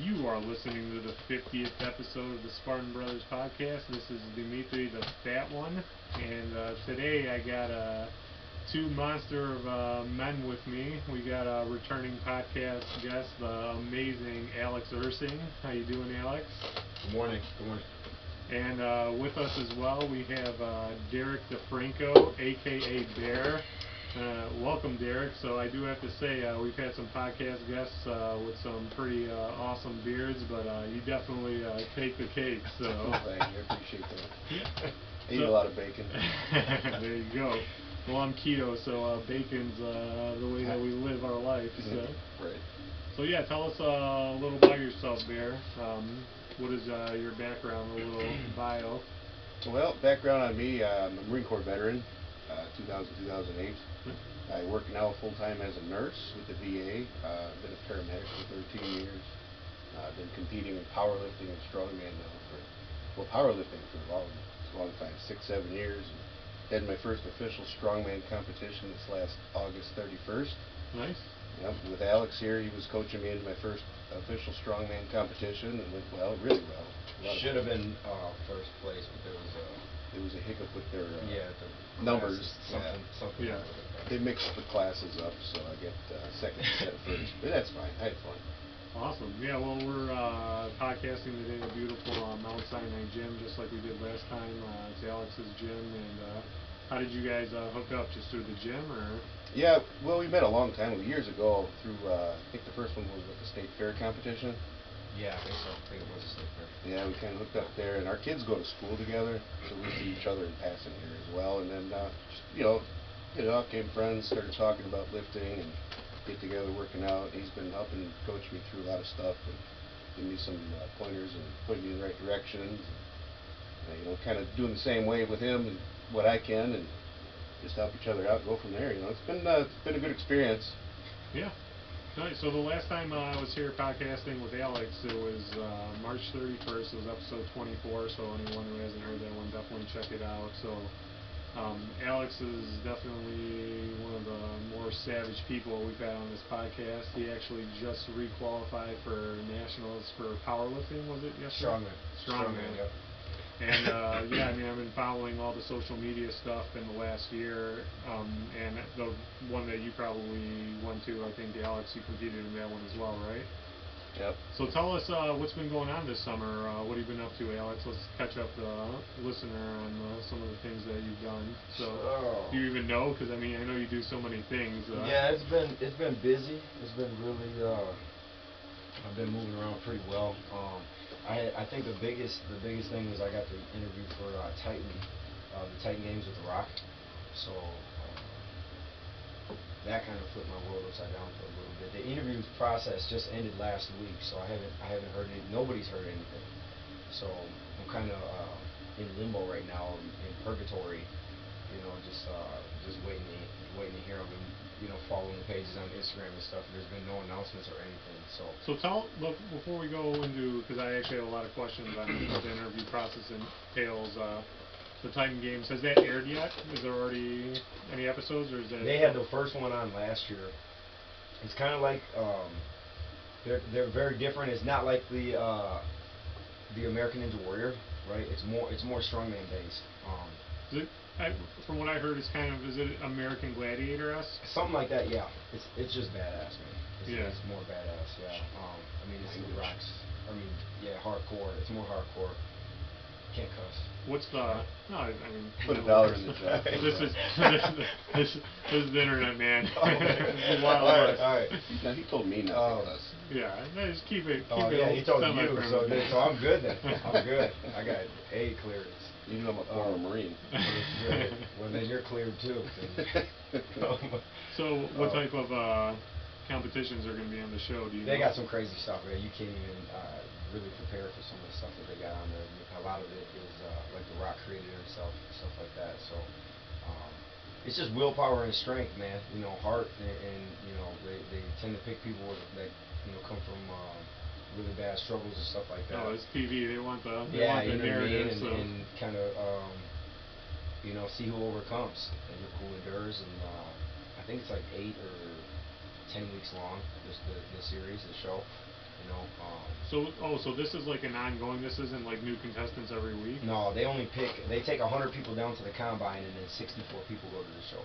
You are listening to the 50th episode of the Spartan Brothers podcast. This is Dimitri, the fat one, and today I got two monster of men with me. We got a returning podcast guest, the amazing Alex Ersing. How you doing, Alex? Good morning. Good morning. And with us as well, we have Derek DeFranco, aka Bear. Welcome, Derek. So I do have to say, we've had some podcast guests with some pretty awesome beards, but you definitely take the cake. So Thank you. I appreciate that. I eat So- a lot of bacon. there you go. Well, I'm keto, so bacon's the way that we live our life. So. Right. So yeah, tell us a little about yourself, Bear. What is your background, a little bio? Well, background on me, I'm a Marine Corps veteran, 2008. I work now full-time as a nurse with the VA. I've been a paramedic for 13 years. I've been competing in powerlifting and strongman now powerlifting for a long time, 6-7 years. Had my first official strongman competition this last August 31st. Nice. Yep, with Alex here, he was coaching me into my first official strongman competition, and went well, really well. Should have been first place, but There was a hiccup with their the numbers. classes, something. Yeah. They mixed the classes up, so I get second instead of first. But that's fine. I had fun. Awesome. Yeah, well, we're podcasting today at a beautiful Mount Sinai gym, just like we did last time. It's Alex's gym, and how did you guys hook up? Just through the gym, or? Yeah, well, we met a long time ago, years ago, through, I think the first one was with the state fair competition. Yeah, I think so. I think it was a state fair. Yeah, we kind of hooked up there, and our kids go to school together, so we see each other in passing here as well. And then, just, became friends, started talking about lifting and get together working out. He's been helping coach me through a lot of stuff and give me some pointers and putting me in the right directions. And, kind of doing the same way with him and what I can, and just help each other out and go from there. It's been a good experience. Yeah. Nice. So the last time I was here podcasting with Alex, it was March 31st. It was episode 24. So anyone who hasn't heard that one, definitely check it out. So Alex is definitely one of the more savage people we've had on this podcast. He actually just requalified for nationals for powerlifting. Was it yesterday? Strongman. Yep. And yeah, I mean, I've been following all the social media stuff in the last year, and the one that you probably went to, I think, Alex, you competed in that one as well, right? Yep. So tell us what's been going on this summer. What have you been up to, Alex? Let's catch up the listener on some of the things that you've done. So do you even know? Because I mean, I know you do so many things. Yeah, it's been busy. It's been really. I've been moving around pretty well. I think the biggest thing was I got the interview for Titan, the Titan Games with The Rock. So that kind of flipped my world upside down for a little bit. The interview process just ended last week, so I haven't heard it. Nobody's heard anything. So I'm kind of in limbo right now, in purgatory. Just waiting to hear. I've been following the pages on Instagram and stuff. There's been no announcements or anything. So look, before we go into, because I actually have a lot of questions on what the interview process entails. The Titan Games, has that aired yet? Is there already any episodes, or is that? They had the first one on last year. It's kind of like they're very different. It's not like the American Ninja Warrior, right? It's more strongman based. Is it, from what I heard, is it American Gladiator-esque? Something like that, yeah. It's just badass, man. It's more badass, yeah. I mean, it's the rocks. I mean, yeah, hardcore. It's more hardcore. Can't cuss. What's the? No, I mean. Put $1 in the jar. This is the internet, man. Okay. Wild All West. right. No, he told me not to cuss. Yeah, no, just keep it. Oh it yeah, he told you, semi-friendly. so I'm good then. I'm good. I got A clearance. You know I'm a former Marine. Good. Well, then you're cleared too. So, what type of competitions are going to be on the show? Do you? They know? got some crazy stuff, man. You can't even really prepare for some of the stuff that they got on there. A lot of it is like The Rock created himself, stuff like that. So it's just willpower and strength, man. Heart, and they tend to pick people that come from really bad struggles and stuff like that. Oh, it's TV. They want the narrative, so. and kind of see who overcomes and who endures. And I think it's like 8 or 10 weeks long. The series, the show. You know. So this is like an ongoing. This isn't like new contestants every week. No, they only pick. They take 100 people down to the combine, and then 64 people go to the show.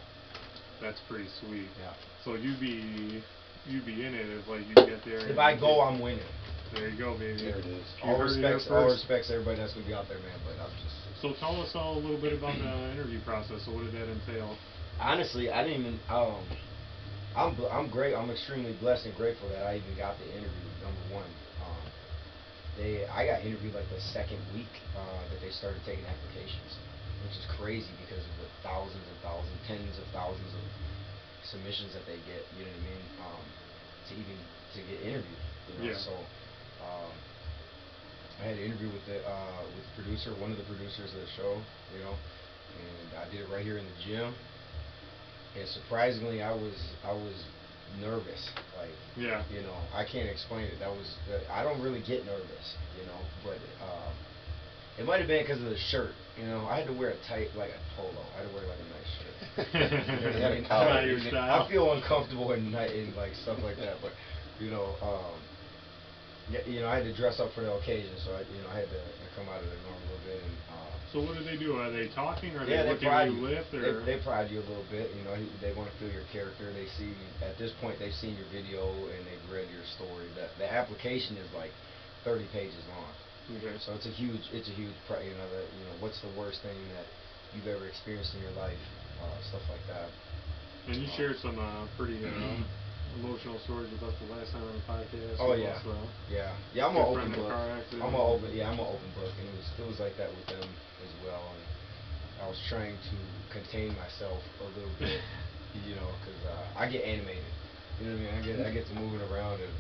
That's pretty sweet. Yeah. So you'd be in it if like you get there. If I go, I'm winning. There you go, baby. There it is. All respects everybody that's gonna be out there, man. But I'm just. So tell us all a little bit about the interview process. So what did that entail? Honestly, I didn't even. I'm great. I'm extremely blessed and grateful that I even got the interview. Number one, I got interviewed like the second week that they started taking applications, which is crazy because of the tens of thousands of submissions that they get. You know what I mean? To get interviewed. You know, yeah. so. I had an interview with the producer, one of the producers of the show, you know, and I did it right here in the gym. And surprisingly, I was nervous. Like, yeah, you know, I can't explain it. I don't really get nervous, you know, but it might have been because of the shirt. You know, I had to wear a tight, like a polo. I had to wear like a nice shirt. You know what I mean? I feel uncomfortable in like stuff like that, but you know. Yeah, you know, I had to dress up for the occasion, so I had to come out of the norm a little bit. And, so what do they do? Are they talking? Or yeah, they looking at you lift? Or they prod you a little bit. You know, they want to feel your character. They see at this point they've seen your video and they've read your story. The application is like 30 pages long. Okay. So it's a huge what's the worst thing that you've ever experienced in your life, stuff like that. And you shared some pretty emotional stories with us the last time on the podcast. Oh yeah, yeah. I'm an open book. I'm an open book, and it was like that with them as well. And I was trying to contain myself a little bit, you know, because I get animated. You know what I mean? I get to moving around, and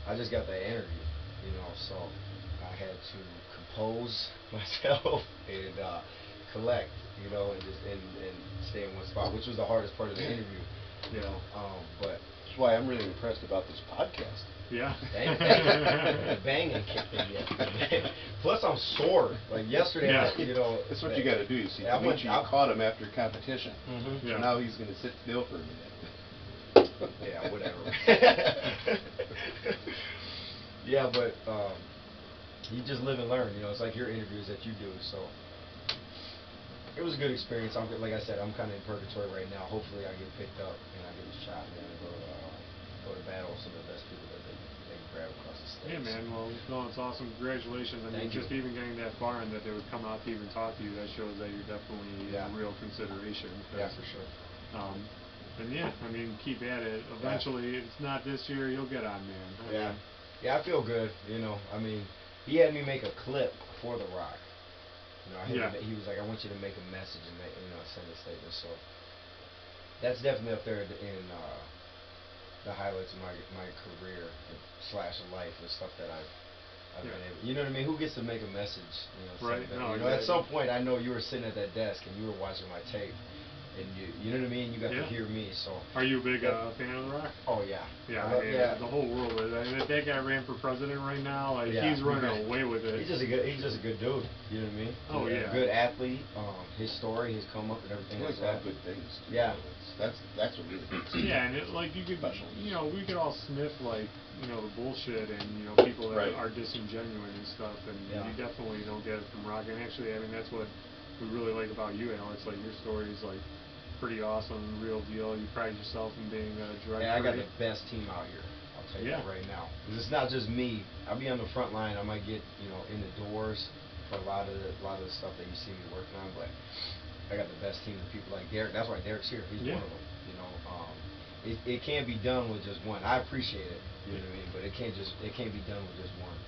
I just got that energy, you know. So I had to compose myself and collect, you know, and just and stay in one spot, which was the hardest part of the interview. You know, but that's why I'm really impressed about this podcast. Yeah. Banging kicked in yesterday. Plus, I'm sore. Like yesterday, you know. That's what you got to do. You see, I caught him after competition. Mm-hmm. So now he's going to sit still for a minute. Yeah, whatever. Yeah, but you just live and learn. You know, it's like your interviews that you do. So it was a good experience. Like I said, I'm kind of in purgatory right now. Hopefully, I get picked up and I get a shot, man, and go to battle with some of the best people that they can grab across the state. Yeah, man. Well, no, it's awesome. Congratulations. I mean, just even getting that far and that they would come out to even talk to you, that shows that you're definitely a real consideration. Yeah, for sure. And yeah, I mean, keep at it. Eventually, if it's not this year, you'll get on, man. Yeah, I feel good. You know, I mean, he had me make a clip for The Rock. You know, he was like, I want you to make a message and send a statement. So that's definitely up there in the highlights of my career / life, the stuff that I've been able. You know what I mean? Who gets to make a message? You know, right. No, you know, at some point, I know you were sitting at that desk and you were watching my tape. And you know what I mean? You got to hear me. So. Are you a big fan of The Rock? Oh yeah. Yeah, the whole world is. I mean, if that guy ran for president right now, like he's running away with it. He's just a good dude. You know what I mean? Oh yeah. A good athlete. His story, his come up, and everything like that. Good things. Yeah. That's what really makes it. Yeah, and you could, we could all sniff like the bullshit and people that are disingenuous and stuff, and you definitely don't get it from Rock. And actually, I mean, that's what we really like about you, Alex. Like your story is like pretty awesome, real deal. You pride yourself in being a drug-free. Yeah, I got the best team out here. I'll tell you that right now. Because it's not just me. I'll be on the front line. I might get in the doors for a lot of the stuff that you see me working on, but I got the best team of people like Derek. That's why Derek's here. He's one of them. You know, it can't be done with just one. I appreciate it. You know what I mean? But it can't be done with just one.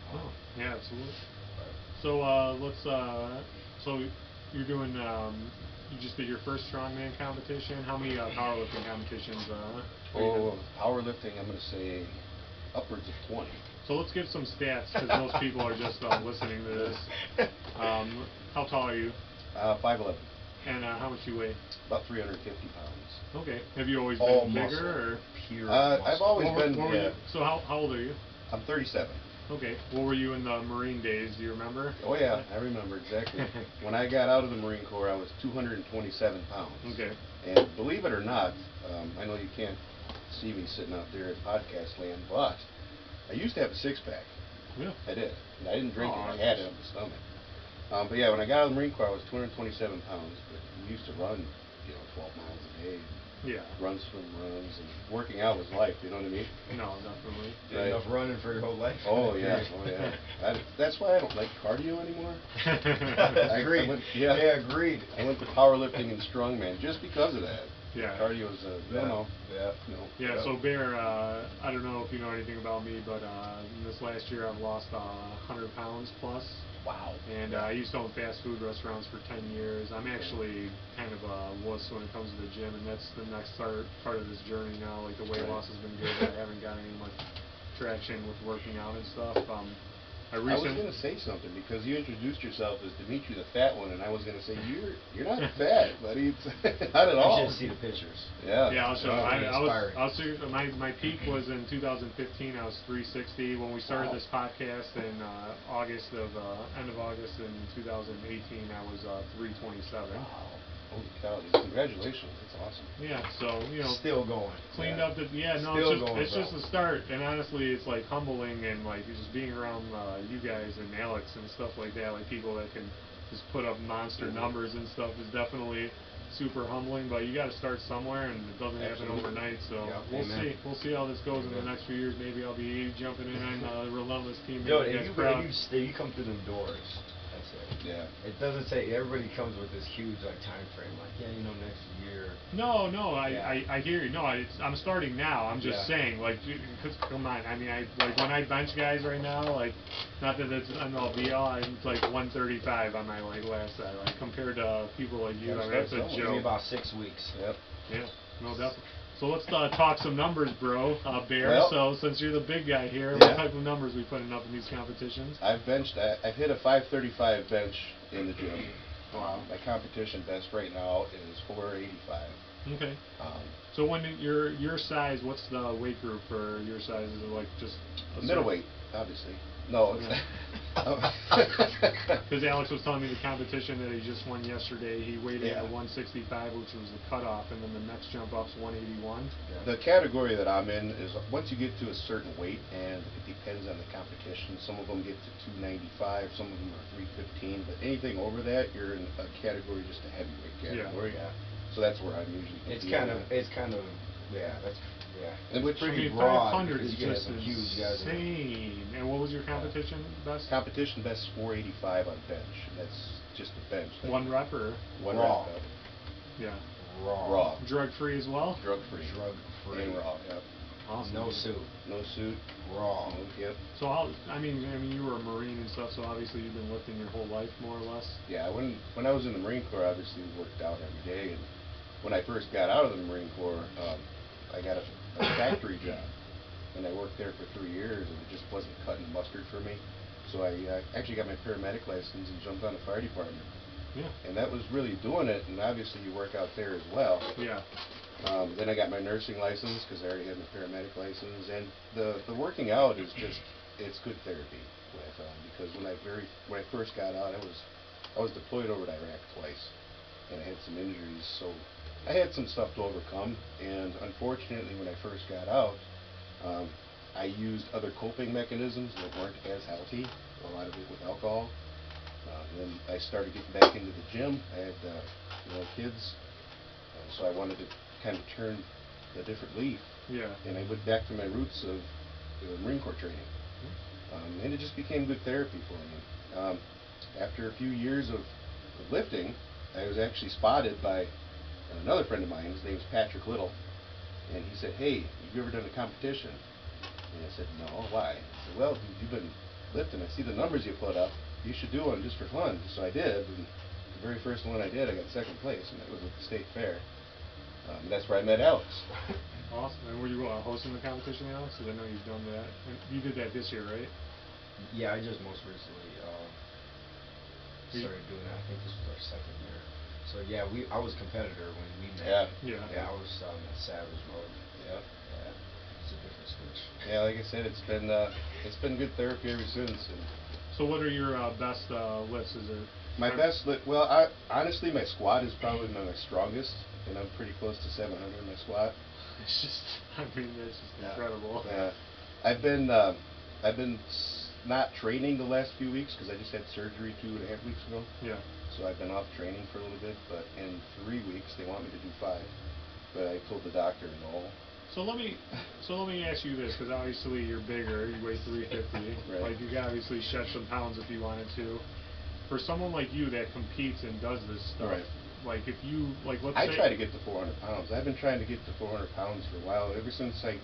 Yeah, absolutely. So so you're doing. You just did your first strongman competition. How many powerlifting competitions? Powerlifting, I'm going to say upwards of 20. So let's give some stats because most people are just listening to this. How tall are you? 5'11". And how much you weigh? About 350 pounds. Okay. Have you always been bigger? Or? Pure I've always been. So how old are you? I'm 37. Okay. What were you in the Marine days? Do you remember? Oh yeah, I remember exactly. When I got out of the Marine Corps, I was 227 pounds. Okay. And believe it or not, I know you can't see me sitting out there at podcast land, but I used to have a six-pack. Yeah. I did. And I didn't drink it. I I had it on my stomach. But yeah, when I got out of the Marine Corps, I was 227 pounds. But we used to run, 12 miles a day. Yeah. Run, swim, runs, and working out was life. You know what I mean? No, definitely. Did enough running for your whole life? Oh yeah, oh yeah. That's why I don't like cardio anymore. Agreed. Yeah, agreed. I went to powerlifting and strongman just because of that. Yeah. Cardio's no. Yeah. No. Yeah, so Bear, I don't know if you know anything about me, but in this last year I've lost 100 pounds plus. Wow. And I used to own fast food restaurants for 10 years. I'm actually kind of a wuss when it comes to the gym, and that's the next part of this journey now. Like, the weight loss has been good, but I haven't got any much traction with working out and stuff. I was going to say something because you introduced yourself as Dimitri the fat one, and I was going to say you're not fat, buddy. It's not at all. You should see the pictures. Yeah. Yeah, I'll show. Inspiring. My peak was in 2015. I was 360. When we started this podcast in end of August in 2018, I was 327. Wow. Holy cow! Congratulations. That's awesome. Yeah. So still going. Cleaned up the it's just the start, and honestly it's like humbling, and like just being around you guys and Alex and stuff like that, like people that can just put up monster numbers and stuff is definitely super humbling. But you got to start somewhere, and it doesn't happen overnight. So we'll see how this goes in the next few years. Maybe I'll be jumping in on the Relentless team. Dude, if you come through them doors, that's it. Yeah. It doesn't say everybody comes with this huge time frame. Like, next year. No, I hear you. No, I'm starting now. I'm just saying, like, cause, come on. I mean, when I bench guys right now, like, not that it's an all be all. I'm like 135 on my last side. Like, compared to people like you, I mean, that's a joke. Give me about 6 weeks. Yep. Yeah. No, definitely. So let's talk some numbers, bro, Bear. Well, so since you're the big guy here, what type of numbers we putting up in these competitions? I've hit a 535 bench in the gym. Wow. My competition best right now is 485. Okay. So when your size, what's the weight group for your size? Is it like just middleweight, obviously? No, it's because Alex was telling me the competition that he just won yesterday, he weighed in at 165, which was the cutoff, and then the next jump up's 181. Yeah. The category that I'm in is once you get to a certain weight, and it depends on the competition. Some of them get to 295, some of them are 315, but anything over that, you're in a category, just a heavyweight category. Yeah. So that's where I'm usually. That's And which pretty broad. 500 is just insane. And what was your competition best? Competition best is 485 on bench. That's just a bench. One rep or one raw? Rep. Yeah. Raw. Drug free as well. Drug free. And raw. Yep. Awesome. No suit. No suit. Raw. Yep. So I mean, you were a Marine and stuff, so obviously you've been lifting your whole life, more or less. Yeah. When I was in the Marine Corps, obviously we worked out every day, and when I first got out of the Marine Corps, I got a factory job, and I worked there for 3 years, and it just wasn't cutting mustard for me. So I actually got my paramedic license and jumped on the fire department. Yeah. And that was really doing it, and obviously you work out there as well. Yeah. Then I got my nursing license because I already had my paramedic license, and the working out is it's good therapy. What I found, because when I first got out, I was deployed over to Iraq twice, and I had some injuries, so I had some stuff to overcome. And unfortunately, when I first got out, I used other coping mechanisms that weren't as healthy. A lot of it with alcohol. Then I started getting back into the gym. I had kids, so I wanted to kind of turn a different leaf. Yeah. And I went back to my roots of Marine Corps training, and it just became good therapy for me. After a few years of lifting, I was actually spotted by another friend of mine. His name is Patrick Little, and he said, "Hey, have you ever done a competition?" And I said, "No, why?" He said, "Well, you've been lifting. I see the numbers you put up. You should do one just for fun." So I did, and the very first one I did, I got second place, and that was at the state fair. That's where I met Alex. Awesome. And were you hosting the competition, Alex? Because I know you've done that. And you did that this year, right? Yeah, I just most recently started doing that. I think this was our second year. So yeah, I was a competitor when we met. Yeah, I was on that savage mode. Yeah. It's a different switch. Yeah, like I said, it's been good therapy ever since. And so what are your best lifts? Is it my best lift? Well, honestly, my squat is probably my strongest, and I'm pretty close to 700 in my squat. It's just, I mean, it's just incredible. Yeah, I've been I've been not training the last few weeks because I just had surgery 2.5 weeks ago. Yeah. So I've been off training for a little bit, but in 3 weeks they want me to do 5. But I told the doctor no. So let me ask you this, because obviously you're bigger, you weigh 350. Right. Like, you could obviously shed some pounds if you wanted to. For someone like you that competes and does this stuff, right. like if you, like let's I say... try to get to 400 pounds. I've been trying to get to 400 pounds for a while. Ever since I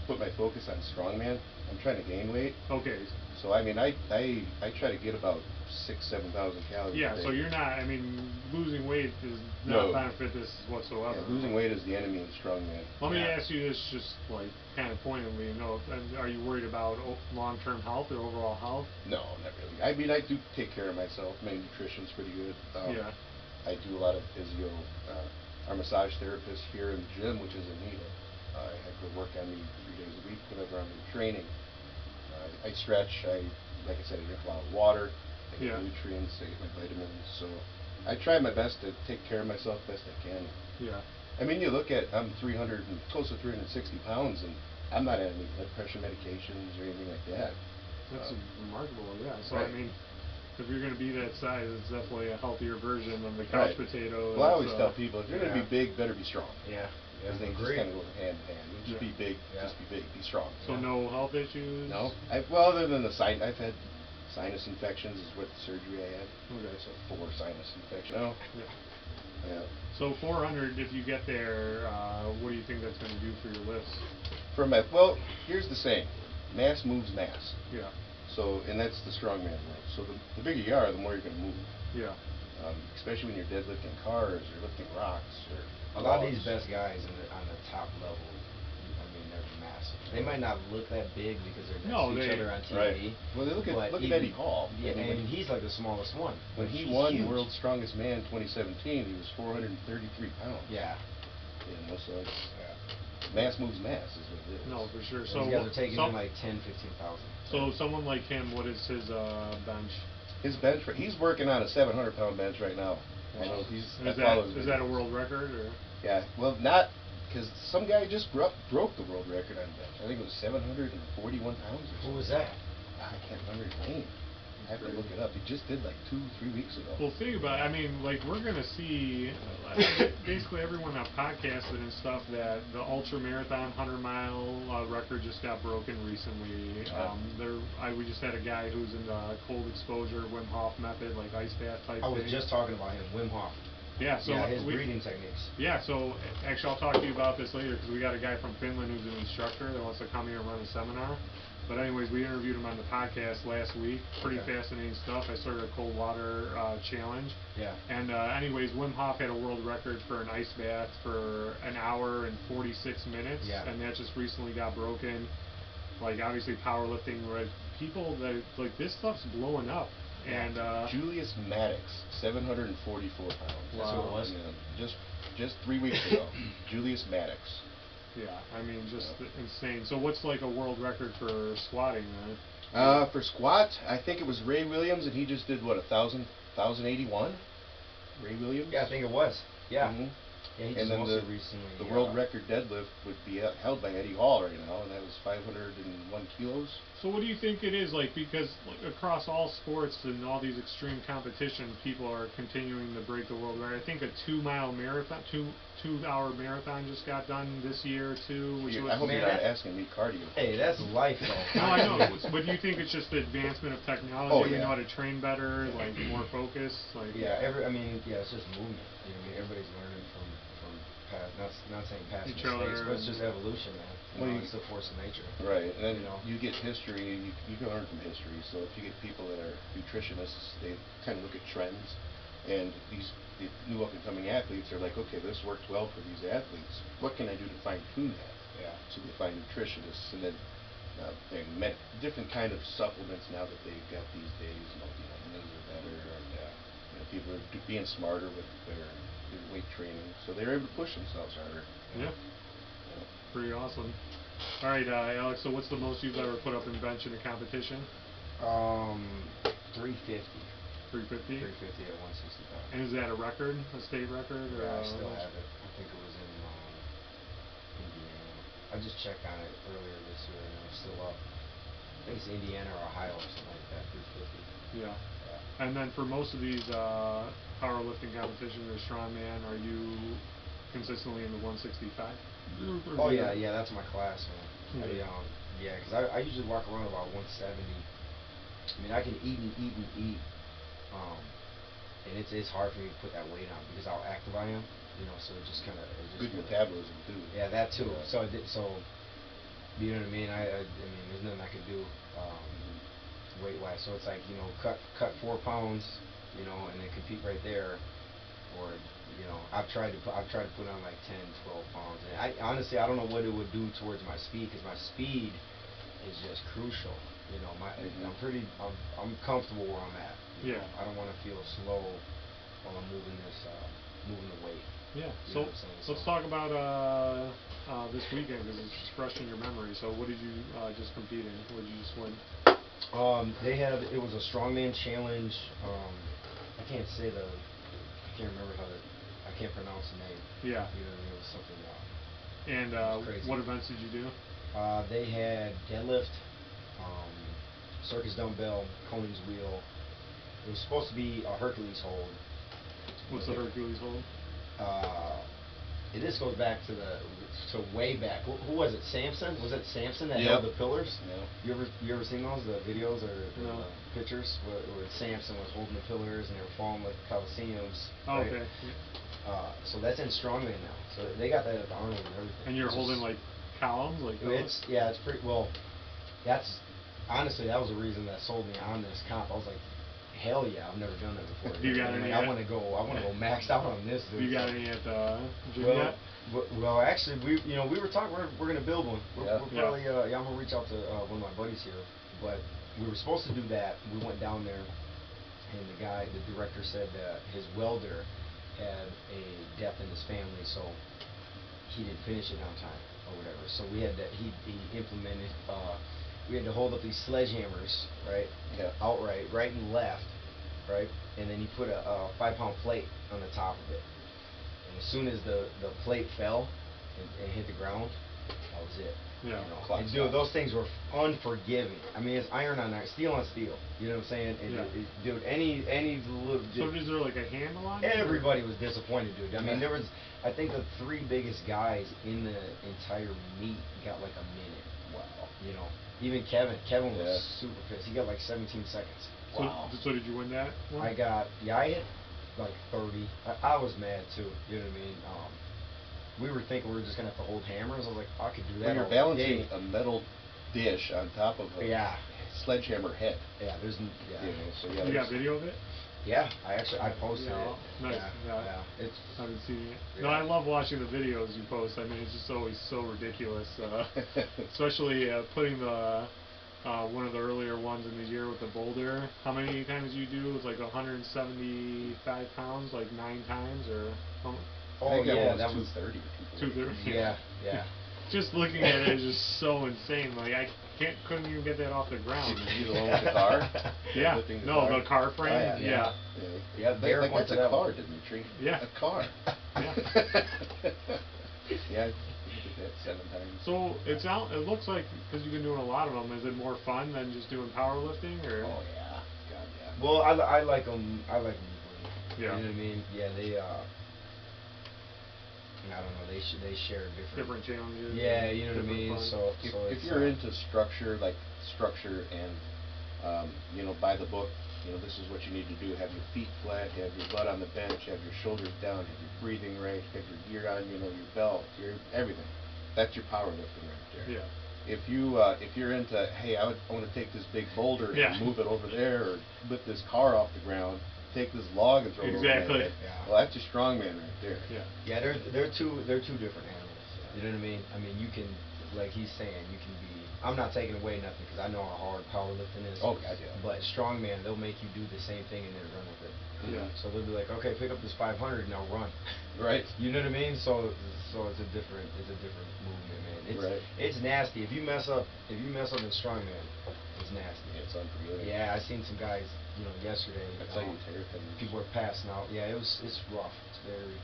put my focus on strongman, I'm trying to gain weight. Okay. So I mean, I try to get about 6,000-7,000 calories. Yeah, a day. so you're not, I mean, losing weight does not benefit this whatsoever. Yeah, losing weight is the enemy in strongman. Let me ask you this, just like kind of pointedly, you know, are you worried about long-term health or overall health? No, not really. I mean, I do take care of myself. My nutrition's pretty good. Yeah. I do a lot of physio. Our massage therapist here in the gym, which is Anita, I have her work on me 3 days a week whenever I'm in training. I stretch. Like I said, I drink a lot of water. I get nutrients. I get my vitamins. So I try my best to take care of myself best I can. Yeah. I mean, you look at, I'm 300 and close to 360 pounds, and I'm not on any blood pressure medications or anything like that. That's remarkable, yeah. So, right. I mean, if you're going to be that size, it's definitely a healthier version of the couch potato. Well, I always tell people, if you're going to be big, better be strong. Yeah. Because they just kind of go hand in hand. You just be big, just be big, be strong. So no health issues? No. Well, other than I've had sinus infections is what the surgery I had. Okay. So 4 sinus infections. No. Yeah. So 400, if you get there, what do you think that's going to do for your lifts? Well, here's the saying, mass moves mass. Yeah. So, and that's the strongman world. So the bigger you are, the more you're going to move. Yeah. Especially when you're deadlifting cars or lifting rocks or a lot of these best guys on the top level, I mean, they're massive. They might not look that big because they're next to each other on TV. Right. Well, look at Eddie Hall. Yeah, and he's like the smallest one. When he won World's Strongest Man 2017, he was 433 pounds. Yeah. You know, so mass moves mass is what it is. No, for sure. So these guys are taking in like 10, 15,000. So someone like him, what is his bench? His bench, he's working on a 700-pound bench right now. I know is that a world record or? Yeah, well, not because some guy just broke the world record on bench. I think it was 741 pounds. Who was that? I can't remember his name. I have to look it up. He just did like 2-3 weeks ago. Well, think about it. I mean, like, we're going to see basically everyone that podcasted and stuff that the ultra marathon 100-mile record just got broken recently. We just had a guy who's in the cold exposure Wim Hof method, like ice bath type thing. I was just talking about him, Wim Hof. Yeah, so his breathing techniques. Yeah, so actually I'll talk to you about this later because we got a guy from Finland who's an instructor that wants to come here and run a seminar. But anyways, we interviewed him on the podcast last week. Pretty fascinating stuff. I started a cold water challenge. Yeah. And anyways, Wim Hof had a world record for an ice bath for 1 hour and 46 minutes. Yeah. And that just recently got broken. Like, obviously powerlifting, right? People that, like, this stuff's blowing up. And Julius Maddox, 744 pounds. Wow. That's who it was? Yeah, just 3 weeks ago. Julius Maddox. Yeah, I mean, just insane. So what's like a world record for squatting, then? For squat, I think it was Ray Williams, and he just did, what, 1,081? Ray Williams? Yeah, I think it was. Yeah. Mm-hmm. Yeah, he and just then recently. the world record deadlift would be held by Eddie Hall right now, and that was 501 kilos. So what do you think it is, like, because across all sports and all these extreme competitions, people are continuing to break the world record. I think a 2-mile marathon, 2-hour marathon just got done this year too. I hope you're not asking me cardio. Hey, that's life though. No, I know. But do you think it's just the advancement of technology? Oh, yeah. We know how to train better, like more focus, like. Yeah, it's just movement. You know, I mean, everybody's learning from past. Not saying past mistakes, but it's just evolution, man. Well, it's the force of nature. Right, and then you get history. You can learn from history. So if you get people that are nutritionists, they kind of look at trends, and the new up-and-coming athletes are like, okay, this worked well for these athletes. What can I do to fine-tune that? Yeah. So they find nutritionists, and then different kind of supplements now that they've got these days. Multivitamins are better. People are being smarter with their weight training, so they're able to push themselves harder. Yeah. Pretty awesome. All right, Alex. So what's the most you've ever put up in bench in a competition? 350. 350. 350 at 165. And is that a record, a state record? Yeah, I still have it. I think it was in Indiana. I just checked on it earlier this year, and it's still up. I think it's Indiana or Ohio or something like that, 350. Yeah. And then for most of these powerlifting competitions or strongman, are you consistently in the 165 group? Or Oh yeah, that's my class, man. Okay. Yeah, because I usually walk around about 170. I mean, I can eat and eat and eat, and it's hard for me to put that weight on because how active I am, you know. So it just kind of Good metabolism too. Yeah, that too. Yeah. So you know what I mean. I mean, there's nothing I can do weight wise. So it's like, you know, cut 4 pounds, you know, and then compete right there, or you know, I've tried to put on like 10, 12 pounds, and I honestly I don't know what it would do towards my speed, because my speed is just crucial. You know, I'm comfortable where I'm at. You know? I don't want to feel slow while I'm moving the weight. Yeah. You So know what I'm saying? let's talk about this weekend, because it's just fresh in your memory. So what did you just compete in? What did you just win? It was a strongman challenge. I can't remember I can't pronounce the name. Yeah. You know, it was something. And it was crazy. what events did you do? They had deadlift, circus dumbbell, Conan's wheel. It was supposed to be a Hercules hold. What's the Hercules hold? This goes back to way back. Who was it? Samson? Was it Samson that Yep. held the pillars? Yeah. You ever seen those, the videos or No. the pictures where Samson was holding the pillars and they were falling like the Coliseums? Oh, right? okay. So that's in strongman now. So they got that at the Arnold and everything. And you're holding like columns, like it's pretty well. That's honestly, that was the reason that sold me on this comp. I was like, hell yeah, I've never done that before. Do you got any? I want to go maxed out on this, dude. You got any at the gym yet? Well, actually, we were talking. We're gonna build one. We're probably I'm gonna reach out to one of my buddies here. But we were supposed to do that. We went down there, and the director said that his welder had a death in his family, so he didn't finish it on time or whatever. So he implemented. We had to hold up these sledgehammers, right? Yeah. Outright, right and left, right? And then he put a 5-pound plate on the top of it. And as soon as the plate fell and hit the ground, that was it. Yeah. You know? And dude, those things were unforgiving. I mean, it's iron on iron, steel on steel. You know what I'm saying? And dude, any little. So is there like a handle on it? Everybody was disappointed, dude. I mean, there was. I think the 3 biggest guys in the entire meet got like a minute. Wow. You know, even Kevin was super pissed. He got like 17 seconds. Wow. So did you win that one? I hit like 30. I was mad too. You know what I mean? We were thinking we were just gonna have to hold hammers. I was like, I could do that. Well, you're balancing a metal dish on top of a sledgehammer head. Yeah, You know, so you got video of it? Yeah, I posted it. Nice. Yeah. It's. I haven't seen it. No, I love watching the videos you post. I mean, it's just always so ridiculous. Especially putting the one of the earlier ones in the year with the boulder. How many times you do? It was like 175 pounds, like 9 times, or. I think that was 230. 230. Yeah. Just looking at it is just so insane. Like I couldn't even get that off the ground. Did you do the one with the car? Yeah. The car frame. Oh, yeah. That's a car, Dimitri. Yeah. A car. Yeah. Yeah. We did that 7 times. So it looks like, because you've been doing a lot of them, is it more fun than just doing powerlifting, or? Oh yeah. God yeah. Well, I like them. I like them equally. Yeah. You know what I mean? Yeah, they. I don't know. They share different challenges. Yeah, you know what I mean. Fun. So if you're into structure and you know, by the book, you know, this is what you need to do. Have your feet flat, have your butt on the bench, have your shoulders down, have your breathing right, have your gear on, you know, your belt, your everything. That's your powerlifting right there. Yeah. If you're into, hey, I want to take this big boulder and move it over there, or lift this car off the ground, take this log and throw it over there. Well, that's your strongman right there. Yeah, they're two different animals. You know what I mean? I mean, you can, like he's saying, you can be. I'm not taking away nothing because I know how hard powerlifting is. Oh, God, yeah. But strongman, they'll make you do the same thing and then run with it. Yeah. So they'll be like, okay, pick up this 500, now run. Right. You know what I mean? So it's a different movement, man. It's nasty. If you mess up in strongman, it's nasty. It's unforgiving. Yeah, I seen some guys, you know, yesterday. That's how you tear things. People were passing out. Yeah, it's rough. It's very,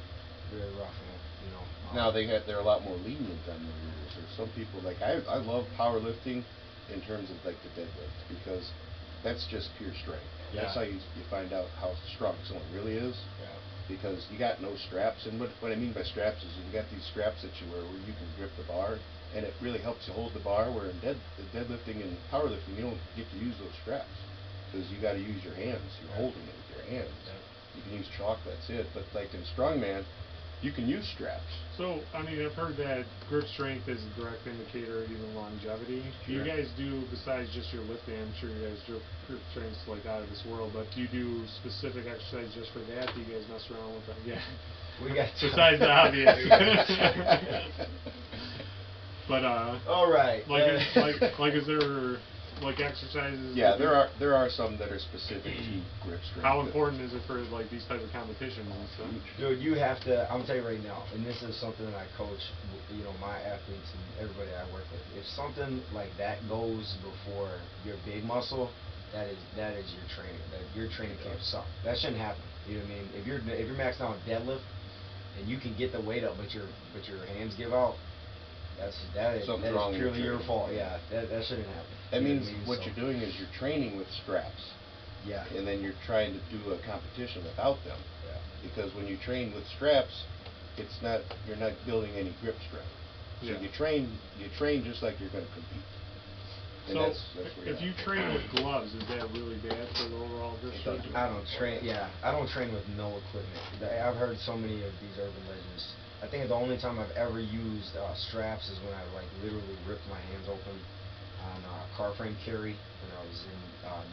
very rough, man. You know. Now they're a lot more lenient on the rules. There's some people like I love powerlifting, in terms of like the deadlift, because that's just pure strength. Yeah. That's how you find out how strong someone really is. Yeah. Because you got no straps, and what I mean by straps is you got these straps that you wear where you can grip the bar, and it really helps you hold the bar. Where in deadlifting and powerlifting, you don't get to use those straps because you got to use your hands. You're holding it with your hands. Yeah. You can use chalk, that's it. But like in strongman, you can use straps. So, I mean, I've heard that grip strength is a direct indicator of even longevity. Do you Sure. guys do, besides just your lifting, I'm sure you guys do grip strength's like out of this world, but do you do specific exercises just for that? Do you guys mess around with them? Yeah. We got Besides the obvious. But, all right. like, is there, like, exercises? Yeah, that there are some that are specific to grip strength. How important is it for, like, these type of competitions and stuff? Dude, you have to, I'm gonna tell you right now, and this is something that I coach, you know, my athletes and everybody I work with. If something like that goes before your big muscle, that is your training. Your training camp suck. That shouldn't happen. You know what I mean? If you're maxed out on deadlift and you can get the weight up, but your hands give out, that is purely your fault. Yeah, that shouldn't happen. That You know means what I mean? what you're doing is you're training with straps. Yeah. And then you're trying to do a competition without them. Yeah. Because when you train with straps, you're not building any grip strength. So Yeah. you train just like you're going to compete. And So, that's where if you train with gloves, is that really bad for the overall grip It strength? doesn't I don't train. Yeah, I don't train with no equipment. I've heard so many of these urban legends. I think the only time I've ever used straps is when I like literally ripped my hands open on car frame carry when I was in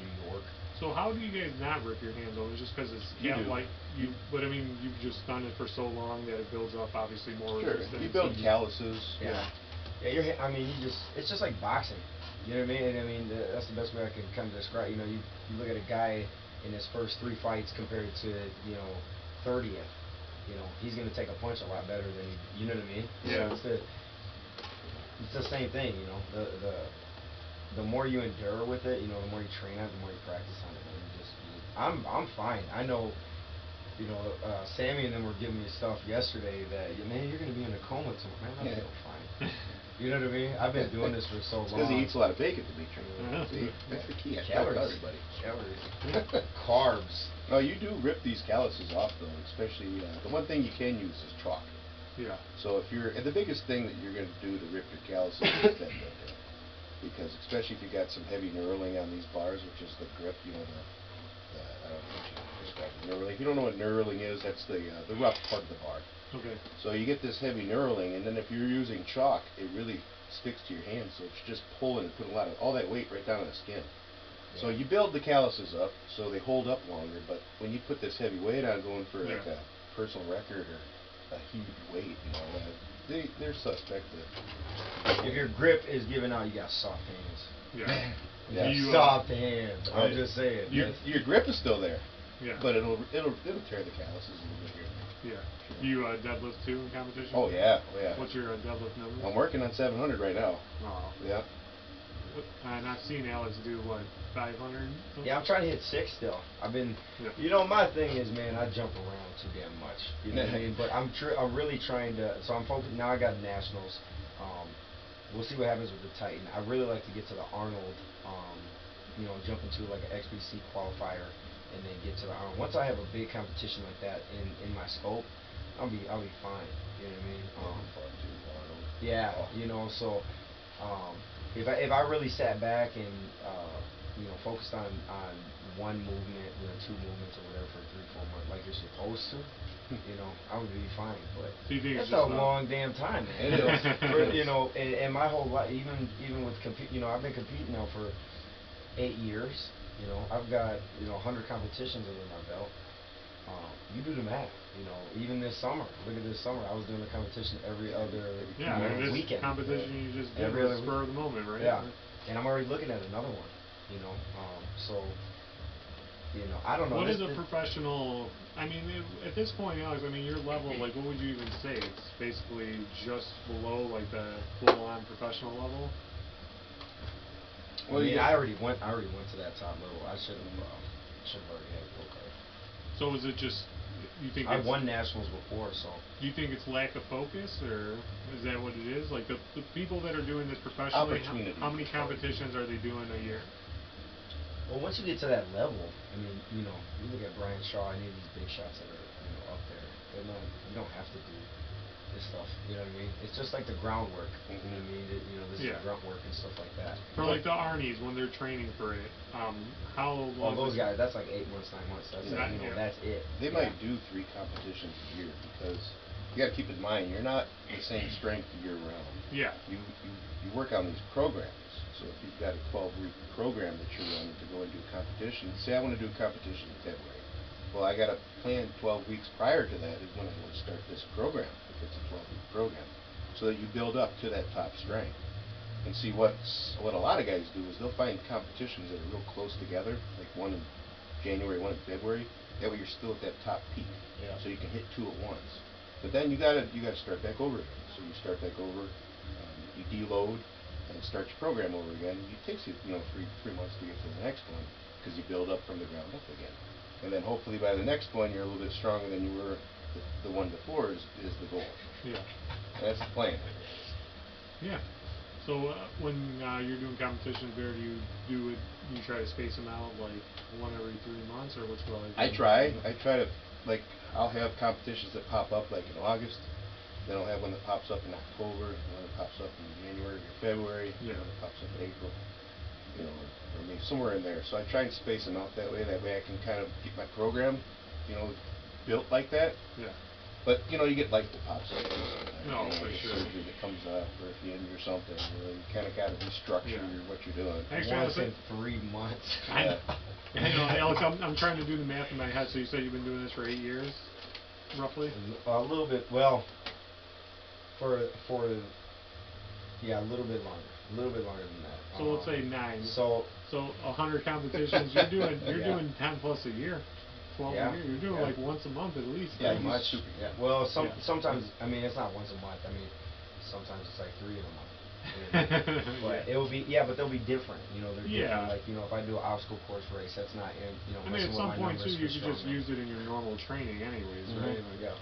New York. So how do you guys not rip your hands over? Just because it's You do. like you, but I mean you've just done it for so long that it builds up obviously more Sure. resistance. You build calluses. Yeah. Yeah, I mean, it's just like boxing. You know what I mean? And I mean, that's the best way I can kind of describe. You know, you look at a guy in his first 3 fights compared to, 30th. You know, he's going to take a punch a lot better than you know what I mean? Yeah. So it's the same thing, you know. The more you endure with it, the more you train on it, the more you practice on it. And I'm fine. I know, Sammy and them were giving me stuff yesterday that, man, you're going to be in a coma tomorrow. Man, I feel fine. You know what I mean? I've been doing this for so long. Because he eats a lot of bacon, Dimitri. See? That's the key. I tell Calories. everybody. Calories. Carbs. No, you do rip these calluses off, though. Especially, the one thing you can use is chalk. Yeah. So and the biggest thing that you're going to do to rip your calluses is deadlifting. Because especially if you got some heavy knurling on these bars, which is the grip, I don't know what you describe knurling. If you don't know what knurling is, that's the rough part of the bar. Okay. So you get this heavy knurling, and then if you're using chalk, it really sticks to your hands, so it's just pulling and putting all that weight right down on the skin. Yeah. So you build the calluses up so they hold up longer, but when you put this heavy weight on going for like a personal record or a huge weight, they're suspect that if your grip is giving out, you got soft hands. Yeah. Yeah. Soft hands. Right. I'm just saying. Your grip is still there. Yeah. But it'll tear the calluses a little bit here. Yeah. Do you deadlift too in competition? Oh yeah. What's your deadlift number? I'm working on 700 right now. Oh. Yeah. And I've seen Alex do 500? Yeah, I'm trying to hit 6 still. I've been, my thing is, man, I jump around too damn much. You know what I mean? But I'm really trying to. So I'm focused now. I got nationals. We'll see what happens with the Titan. I really like to get to the Arnold. Jump into like an XBC qualifier and then get to the Arnold. Once I have a big competition like that in my scope, I'll be fine. You know what I mean? Yeah. So if I really sat back and focused on one movement, 2 movements or whatever for 3-4 months like you're supposed to, I would be fine. But that's a long damn time, man. It is. And my whole life, even with I've been competing now for 8 years. I've got 100 competitions under my belt. You do the math. Even this summer. Look at this summer. I was doing a competition every other this weekend. Competition you just did every was spur of the moment, right? Yeah. And I'm already looking at another one. So I don't know. What is a professional? I mean, at this point, Alex, I mean, your level, like, what would you even say? It's basically just below, like, the full-on professional level. Well, I already went to that top level. I should have already had a pro card. So is it just You think I've it's, won nationals before, so. do you think it's lack of focus, or is that what it is? Like the people that are doing this professionally, how many competitions are they doing a year? Well, once you get to that level, I mean, you look at Brian Shaw, any of these big shots that are, up there. You don't have to do this stuff. You know what I mean? It's just like the groundwork. You know what I mean? This is grunt work and stuff like that. For like the Arnies when they're training for it, how long? Well, those guys, that's like 8 months, 9 months. That's that's it. They might do 3 competitions a year because you got to keep in mind you're not the same strength year round. Yeah. You work on these programs. So if you've got a 12-week program that you're running to go and do a competition, say I want to do a competition in February. Well, I got to plan 12 weeks prior to that is when I want to start this program, if it's a 12-week program, so that you build up to that top strength. And see what a lot of guys do is they'll find competitions that are real close together, like one in January, one in February. That way you're still at that top peak, so you can hit 2 at once. But then you gotta start back over again. So you start back over, you deload, and start your program over again. It takes you, 3 months to get to the next one because you build up from the ground up again. And then hopefully by the next one you're a little bit stronger than you were the one before is the goal. Yeah. And that's the plan. Yeah. So when you're doing competitions there, do you try to space them out like one every 3 months, or what's going on? I try to, like, I'll have competitions that pop up like in August. Then I'll have one that pops up in October, one that pops up in January or February, one that pops up in April, or maybe somewhere in there. So I try and space them out that way. That way I can kind of get my program, built like that. Yeah. But, you get life that pops up. No, for like sure. a surgery that comes up, or if you injure something, you kind of got to restructure what you're doing. Actually, once in 3 months. I know, Alex, I'm trying to do the math in my head. So you said you've been doing this for 8 years, roughly? A little bit. Well, for a little bit longer. A little bit longer than that. So let's say 9. So 100 competitions. You're doing 10 plus a year. 12 a year. You're doing like once a month at least. Yeah, much. Yeah. Well, sometimes, I mean, it's not once a month. I mean, sometimes it's like 3 in a month. But it will be, but they'll be different. They're different. Like, if I do an obstacle course race, that's not, I mean, at some point too, you should just use it in your normal training, anyways, right? Like,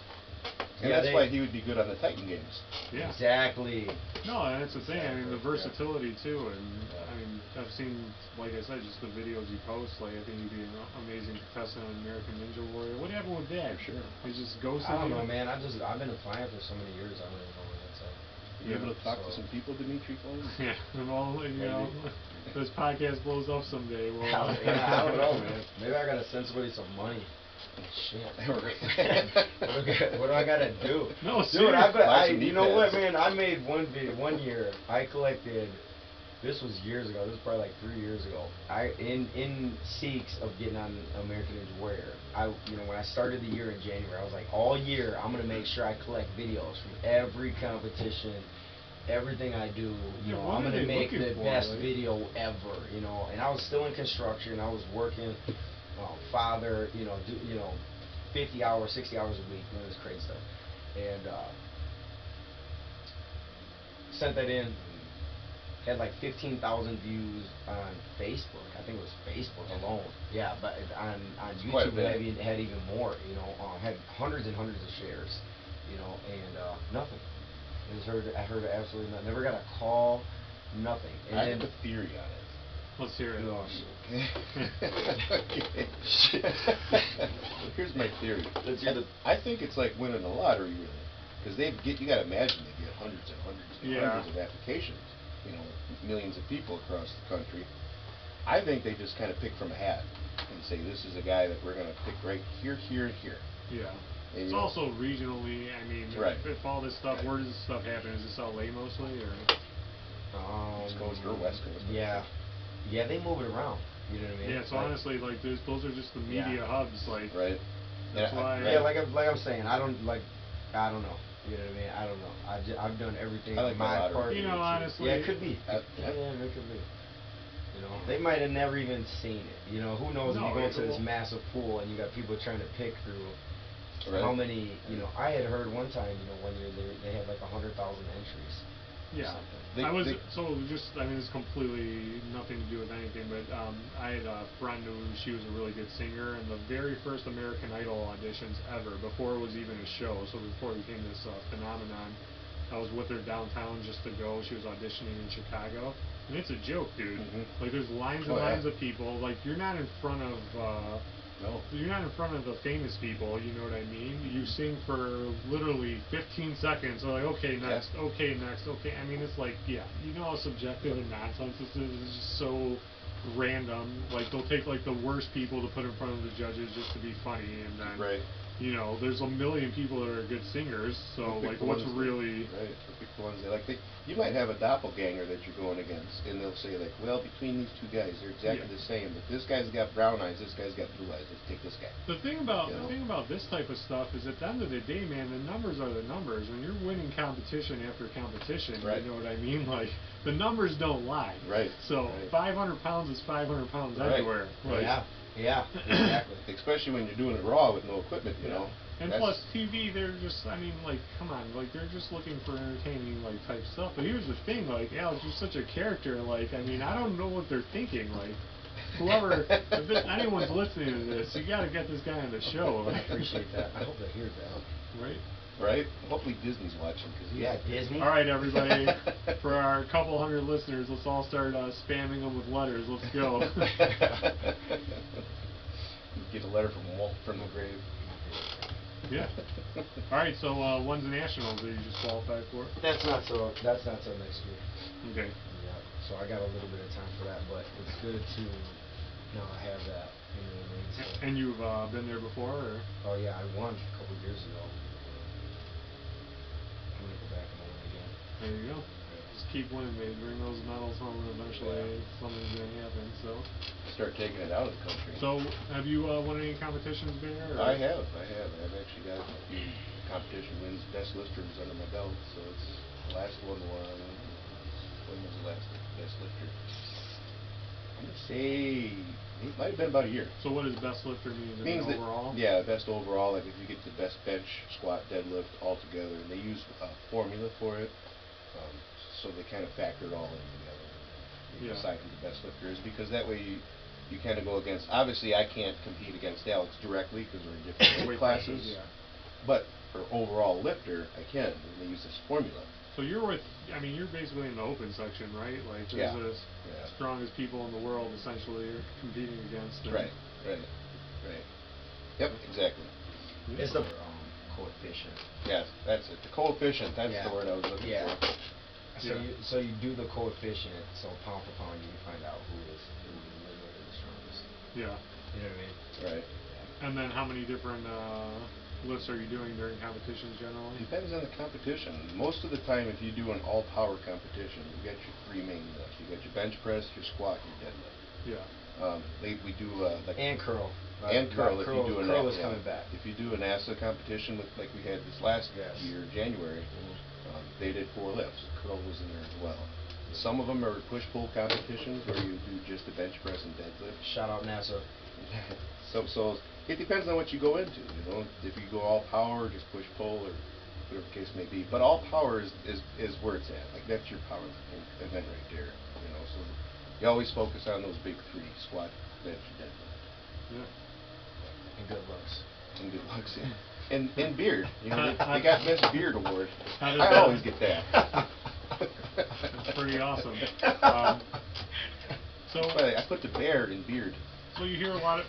and that's why he would be good on the Titan Games. Yeah. Exactly. No, and that's the thing. I mean, the versatility too, and I mean, I've seen, like I said, just the videos you post. Like, I think you'd be an amazing contestant on American Ninja Warrior. What happened with that? Sure. It just ghosted I don't you? know, man. I've been a client for so many years. I don't even know what that's at. You able to talk to some people, Dimitri, for him? Yeah. Well, if this podcast blows up someday, well. I don't know, man. Maybe I gotta send somebody some money. Shit. What do I gotta do? No, dude, you know what, man? I made one video one year. I collected. This was years ago. This was probably like 3 years ago. In seeks of getting on American Ninja Warrior. When I started the year in January, I was like, all year I'm gonna make sure I collect videos from every competition, everything I do. I'm gonna make the best video ever. And I was still in construction. I was working. Father, 50 hours, 60 hours a week doing this crazy stuff, and sent that in. Had like 15,000 views on Facebook. I think it was Facebook alone. Yeah, but on YouTube it had even more. Had hundreds and hundreds of shares. And nothing. I heard absolutely nothing. Never got a call. Nothing. And I have a theory on it. Let's hear it. Oh, Here's my theory. I think it's like winning the lottery, really, because you got to imagine they get hundreds and hundreds and hundreds of applications. Millions of people across the country. I think they just kind of pick from a hat and say, this is a guy that we're going to pick right here, here, and here. Yeah. And, it's also regionally. I mean, if all this stuff, where does this stuff happen? Is this LA mostly, or? East Coast or West Coast. Yeah. Yeah, they move it around. You know what I mean? Yeah, so honestly, like, those are just the media hubs, like. Right. That's why. Yeah, like I'm saying, I don't know. You know what I mean? I don't know. I've done everything on my part. Honestly. Yeah, it could be. It could be. They might have never even seen it. Who knows? If you go to this massive pool and you got people trying to pick through how many. I had heard one time, one year they had like 100,000 entries. Yeah. I mean, it's completely nothing to do with anything, but I had a friend who, she was a really good singer, and the very first American Idol auditions ever, before it was even a show, so before it became this phenomenon, I was with her downtown just to go. She was auditioning in Chicago, and it's a joke, dude. Like, there's lines and lines of people. Like, you're not in front of No. you're not in front of the famous people, you know what I mean? You sing for literally 15 seconds, so like, okay, next, okay, next, okay. I mean, it's like, yeah, you know how subjective and nonsense this is? It's just so random. Like, they'll take, like, the worst people to put in front of the judges just to be funny, and then, you know, there's a million people that are good singers, so, like, what's really... They'll pick the ones they like. You might have a doppelganger that you're going against, and they'll say, like, well, between these two guys, they're exactly the same, but this guy's got brown eyes, this guy's got blue eyes, let's take this guy. The thing about this type of stuff is, at the end of the day, man, the numbers are the numbers. When you're winning competition after competition, you know what I mean? Like, the numbers don't lie. So, 500 pounds is 500 pounds anywhere. Like, yeah, exactly. Especially when you're doing it raw with no equipment, you know. And plus, TV, they're just, I mean, like, come on, like, they're just looking for entertaining, like, type stuff. But here's the thing, like, Alex, you're such a character, like, I mean, I don't know what they're thinking, like, whoever, if anyone's listening to this, you gotta get this guy on the show. I appreciate that. I hope they hear that. Right? Hopefully Disney's watching. Disney. All right, everybody, for our couple hundred listeners, let's all start spamming them with letters. Let's go. Get a letter from Walt from the grave. Yeah. All right. So when's the nationals that you just qualified for? That's not till next year. Okay. Yeah. So I got a little bit of time for that, but it's good to have that. You know what I mean? So, and you've been there before, or? Oh yeah, I won a couple years ago. I'm gonna go back and win again. There you go. Just keep winning, baby. Bring those medals home, and eventually something's gonna happen. So. Start taking it out of the country. So, have you won any competitions there? Or? I have. I've actually got a few competition wins, best lifters under my belt. So it's the last one was, when was the last best lifter? I'm gonna say it might have been about a year. So what does best lifter mean? Means that, overall? Yeah, best overall. Like if you get the best bench, squat, deadlift all together, and they use a formula for it, so they kind of factor it all in together. You decide who the best lifter is, because that way you kind of go against. Obviously, I can't compete against Alex directly because we're in different weight classes. But for overall lifter, I can. And they use this formula. So you're you're basically in the open section, right? Like, there's the strongest people in the world, essentially, you're competing against. Right. Yep, exactly. It's the coefficient. Yes, that's it. The coefficient, that's the word I was looking for. So you do the coefficient, so pound for pound, you can find out who is literally the strongest. Yeah. You know what I mean? Right. And then how many different lifts are you doing during competitions generally? Depends on the competition. Most of the time, if you do an all-power competition, you got your three main lifts. You got your bench press, your squat, and your deadlift. We do and curl. And curl if you do a curl is coming back. If you do a NASA competition like we had this last year, January, they did 4 lifts. Curl was in there as well. Some of them are push-pull competitions where you do just a bench press and deadlift. Shout out NASA. So it depends on what you go into. You know, if you go all power, or just push-pull, or whatever the case may be. But all power is where it's at. Like, that's your powerlifting event right there. You know, so you always focus on those big 3: squat, bench, and deadlift. Yeah. And good looks. And good looks, yeah. And beard. You know, they got Best Beard Award. I always get that. That's pretty awesome. So I put the bear in beard. So you hear a lot of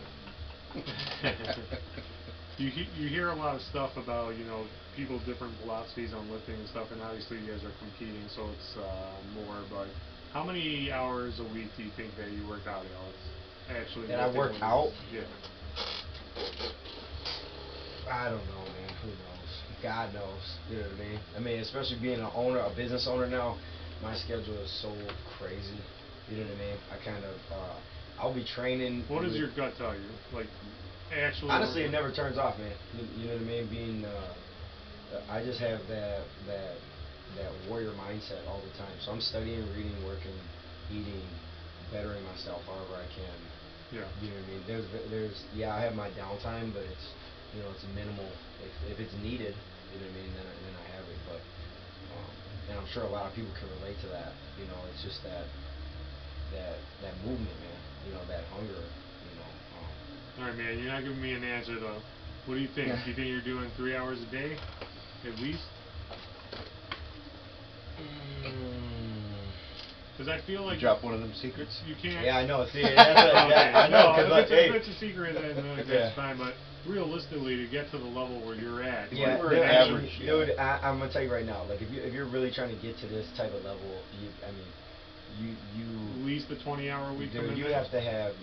you hear a lot of stuff about, you know, people different philosophies on lifting and stuff, and obviously you guys are competing, so it's more. But how many hours a week do you think that you work out, Alex? Actually, that I work out? Yeah. I don't know, man. Who knows? God knows. You know what I mean? I mean, especially being an owner, a business owner now, my schedule is so crazy. You know what I mean? I kind of, I'll be training. What does your gut tell you? Like, actually. Honestly, it never turns off, man. You know what I mean? Being, I just have that warrior mindset all the time. So I'm studying, reading, working, eating, bettering myself however I can. Yeah. You know what I mean? There's I have my downtime, but it's, you know, it's minimal. If it's needed, you know what I mean, then I have it. But and I'm sure a lot of people can relate to that. You know, it's just that movement, man. You know, that hunger. You know. All right, man. You're not giving me an answer though. What do you think? Do you think you're doing 3 hours a day, at least? Because I feel like you drop one of them secrets. You can't. Yeah, I know. See, I know. Cause if it's a secret, then that's fine. But realistically, to get to the level where you're at, yeah, we're an average. Dude, I'm gonna tell you right now. Like, if you're really trying to get to this type of level, you at least a 20-hour week. Dude, you have to have.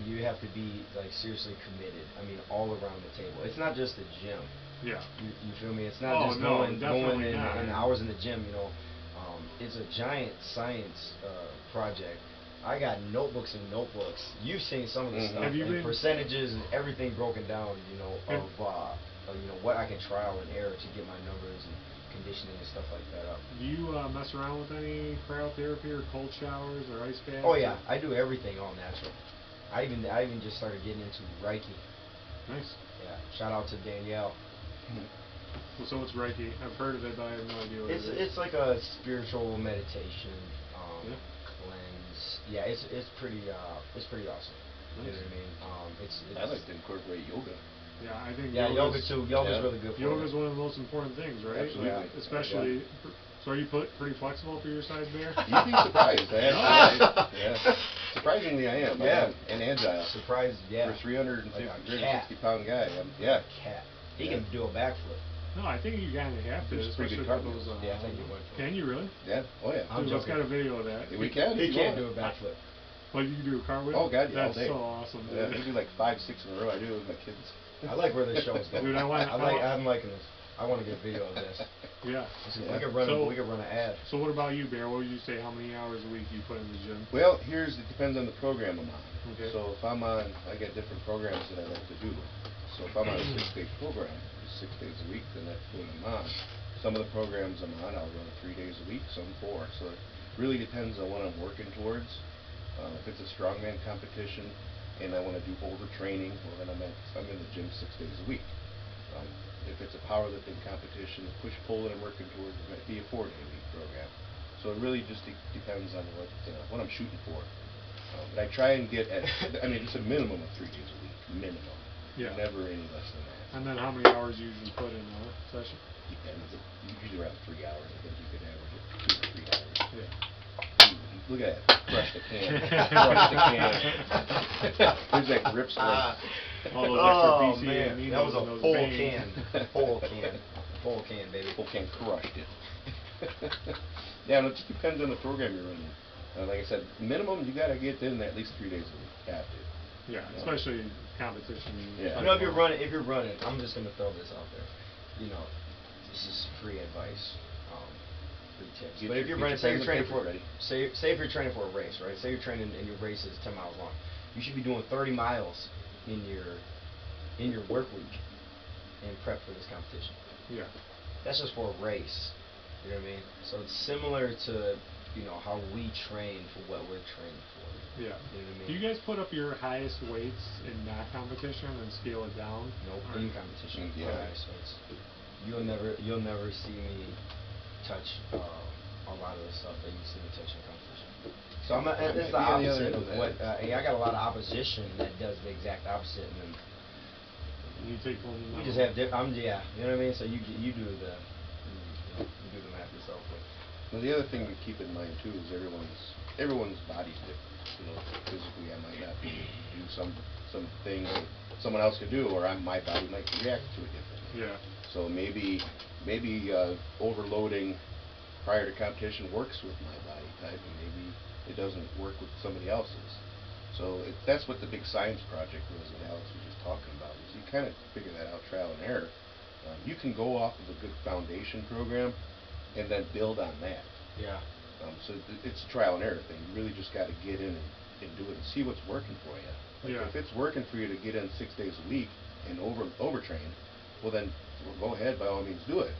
You have to be like seriously committed. I mean, all around the table. It's not just the gym. Yeah. You feel me? It's not just going in hours in the gym. You know, it's a giant science project. I got notebooks and notebooks. You've seen some of the stuff and percentages and everything broken down. You know, of you know what I can trial and error to get my numbers and conditioning and stuff like that up. Do you mess around with any cryotherapy or cold showers or ice baths? Oh yeah, I do everything all natural. I even just started getting into Reiki. Nice. Yeah. Shout out to Danielle. Well, so what's Reiki? I've heard of it, but I have no idea what it is. It's like a spiritual meditation cleanse. Yeah, it's pretty awesome. Nice. You know what I mean? I like to incorporate yoga. Yeah, I think. Yeah, yoga too. Yoga's really good for you. Yoga's one of the most important things, right? Absolutely. Like, especially. Yeah. So are you pretty flexible for your size, Bear? You'd be surprised. Yeah. Surprisingly, I am. Yeah. And agile. Surprised, yeah. For 360-pound guy, yeah. Cat. He can do a backflip. No, I think you kind of have to, especially for those. Yeah, I think you would. Can you really? Yeah. Oh yeah. Dude, let's got a video of that. Yeah, we can. He can't do a backflip. Well, you can do a cartwheel? Oh god, yeah, that's so awesome. Dude. Yeah, we do like 5, 6 in a row. I do it with my kids. I like where this show's going. Dude, I'm liking this. I want to get a video of this. Yeah. We could run an ad. So what about you, Bear? What would you say? How many hours a week do you put in the gym? Well, it depends on the program I'm on. Okay. So if I'm on, I get different programs that I like to do. So if I'm on a 6-day program, 6 days a week, then that's what I'm on. Some of the programs I'm on, I'll run 3 days a week, some 4. So it really depends on what I'm working towards. If it's a strongman competition and I want to do overtraining, well then I'm in the gym 6 days a week. If it's a powerlifting competition, push-pull that I'm working towards, it might be a 4-day-a-week program. So it really just depends on what I'm shooting for. But I try and get it's a minimum of 3 days a week, minimum. Yeah. Never any less than that. And then how many hours you usually put in a session? Depends. Usually around 3 hours. I think you could average it 2 or 3 hours. Yeah. Look at that. Crush the can. Crush the can. There's that grip strength. All those extra BC man. amino That was a full veins. can. Full can. Full can, baby. Full can crushed it. Yeah, and it just depends on the program you're running. Like I said, minimum you got to get in at least 3 days a week. Have to. Yeah, especially competition. Yeah. You know, if you're running, I'm just gonna throw this out there. You know, this is free advice, free tips. But if you're running, say you're training for if you're training for a race, right? Say you're training and your race is 10 miles long. You should be doing 30 miles in your work week and prep for this competition. Yeah. That's just for a race. You know what I mean? So it's similar to how we train for what we're training for. Yeah. You know what I mean? Do you guys put up your highest weights in that competition and scale it down? Nope. In competition. Yeah. So you'll never see me touch a lot of the stuff that you see me touch in competition. So it's the opposite of what I got a lot of opposition that does the exact opposite, and then you take one. We just have you know what I mean. So you do the math yourself. Well, the other thing to keep in mind too is everyone's body's different. You know, physically I might not be able to do some things that someone else could do, or my body might react to it differently. Yeah. So maybe overloading prior to competition works with my body type, and maybe it doesn't work with somebody else's. So that's what the big science project was that Alex was just talking about. Is you kind of figure that out, trial and error. You can go off of a good foundation program and then build on that. Yeah. So it's a trial and error thing. You really just got to get in and do it and see what's working for you. Like if it's working for you to get in 6 days a week and overtrain, well then go ahead, by all means do it.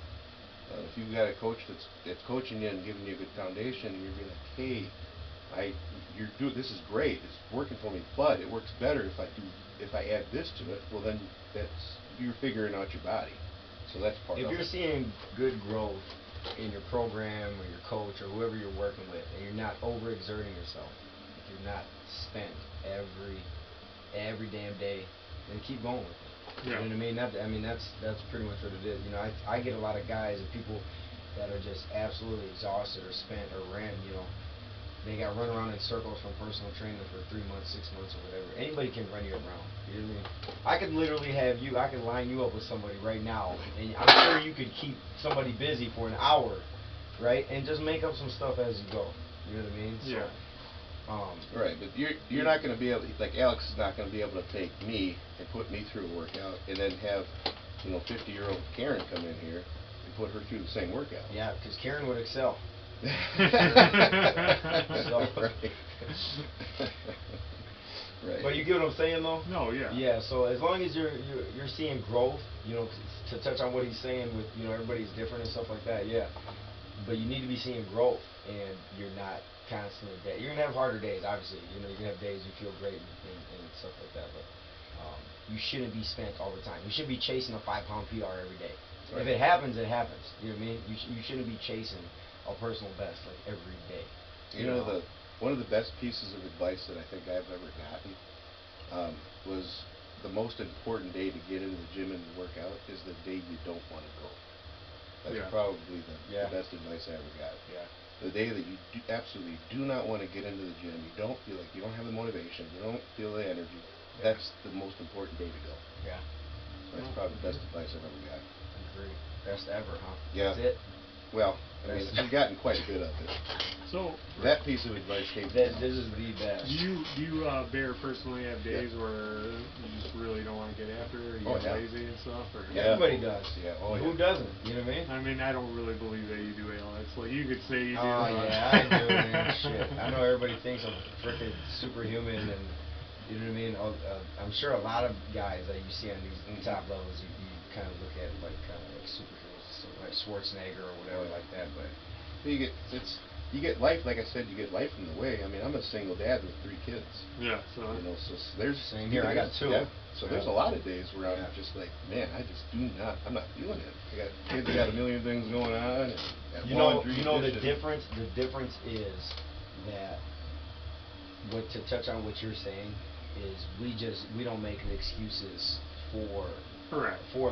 If you've got a coach that's coaching you and giving you a good foundation, and you're being like, hey, this is great, it's working for me, but it works better if I add this to it. Well then you're figuring out your body. So that's part of it. If you're seeing good growth in your program or your coach or whoever you're working with, and you're not overexerting yourself, if you're not spent every damn day, then keep going with it. You know what I mean? That's pretty much what it is. You know, I get a lot of guys and people that are just absolutely exhausted or spent or ran. You know, they got run around in circles from personal training for 3 months, 6 months, or whatever. Anybody can run you around. You know what I mean? I could literally have you. I could line you up with somebody right now, and I'm sure you could keep somebody busy for an hour, right? And just make up some stuff as you go. You know what I mean? So, right, but you're not going to be able, like Alex is not going to be able to take me and put me through a workout and then have, 50-year-old Karen come in here and put her through the same workout. Yeah, because Karen would excel. Right. But you get what I'm saying, though? No, yeah. Yeah. So as long as you're seeing growth, to touch on what he's saying with everybody's different and stuff like that. Yeah. But you need to be seeing growth, and you're not constantly dead. You're gonna have harder days, obviously. You're gonna have days you feel great and stuff like that. But you shouldn't be spent all the time. You shouldn't be chasing a 5-pound PR every day. Right. If it happens, it happens. You know what I mean? You shouldn't be chasing a personal best like every day. One of the best pieces of advice that I think I've ever gotten was the most important day to get into the gym and work out is the day you don't want to go. That's probably the best advice I ever got. Yeah. The day that you absolutely do not want to get into the gym, you don't feel like you don't have the motivation, you don't feel the energy. That's the most important day to go. Yeah. So that's probably the best advice I've ever got. Agreed. Best ever, huh? Yeah. That's it. Well, I mean, I've gotten quite a bit of it. So that piece of advice came. This is the best. Do you Bear, personally have days where you just really don't want to get after it, or you get lazy and stuff? Or? Yeah. Everybody does. Yeah. Who doesn't? You know what I mean? I mean, I don't really believe that you do, Alex. Like, you could say you do. Oh, yeah, I do, man. Shit. I know everybody thinks I'm freaking superhuman, and you know what I mean? I'm sure a lot of guys that you see on these top levels, you kind of look at like superheroes, so like Schwarzenegger or whatever like that. But you get life, like I said, you get life in the way. I mean, I'm a single dad with 3 kids. Yeah. So so there's same here. I got 2. Yeah. So there's a lot of days where I'm just like, man, I'm not feeling it. I got kids, got a million things going on. The difference. The difference is that to touch on what you're saying is we don't make the excuses for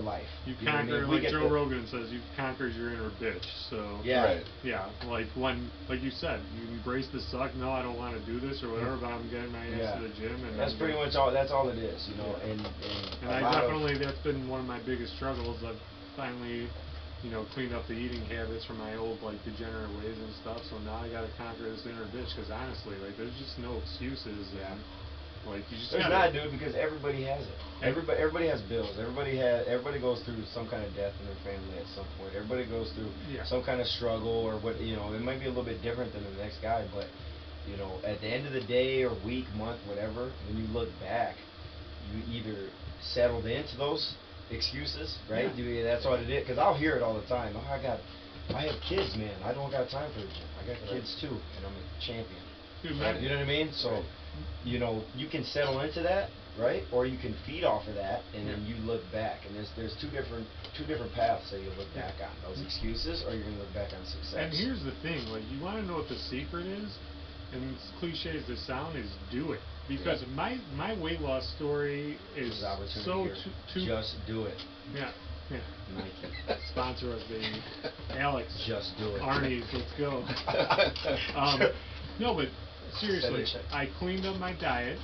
life. You conquer, like Joe Rogan says, you conquered your inner bitch. So like you said, you embrace the suck. No, I don't want to do this or whatever, but I'm getting my ass to the gym, and that's pretty much all. That's all it is, And that's been one of my biggest struggles. I've finally cleaned up the eating habits from my old degenerate ways and stuff. So now I got to conquer this inner bitch, because honestly, there's just no excuses. And you just there's not, dude, because everybody has it. Everybody has bills. Everybody goes through some kind of death in their family at some point. Everybody goes through some kind of struggle, or what it might be a little bit different than the next guy, but at the end of the day or week, month, whatever, when you look back, you either settled into those excuses, right? That's what it is. Because I'll hear it all the time. I have kids, man. I don't got time for the gym. I got kids too, and I'm a champion. Dude, you know what I mean? So, you can settle into that, right? Or you can feed off of that, and then you look back. And there's two different paths that you look back on: those excuses, or you're gonna look back on success. And here's the thing: you want to know what the secret is, and as cliche as this sound, is do it. Because my weight loss story is so just do it. Yeah. Nike. Sponsor us, baby. Alex. Just do it. Arnie's, let's go. No, but seriously, I cleaned up my diet,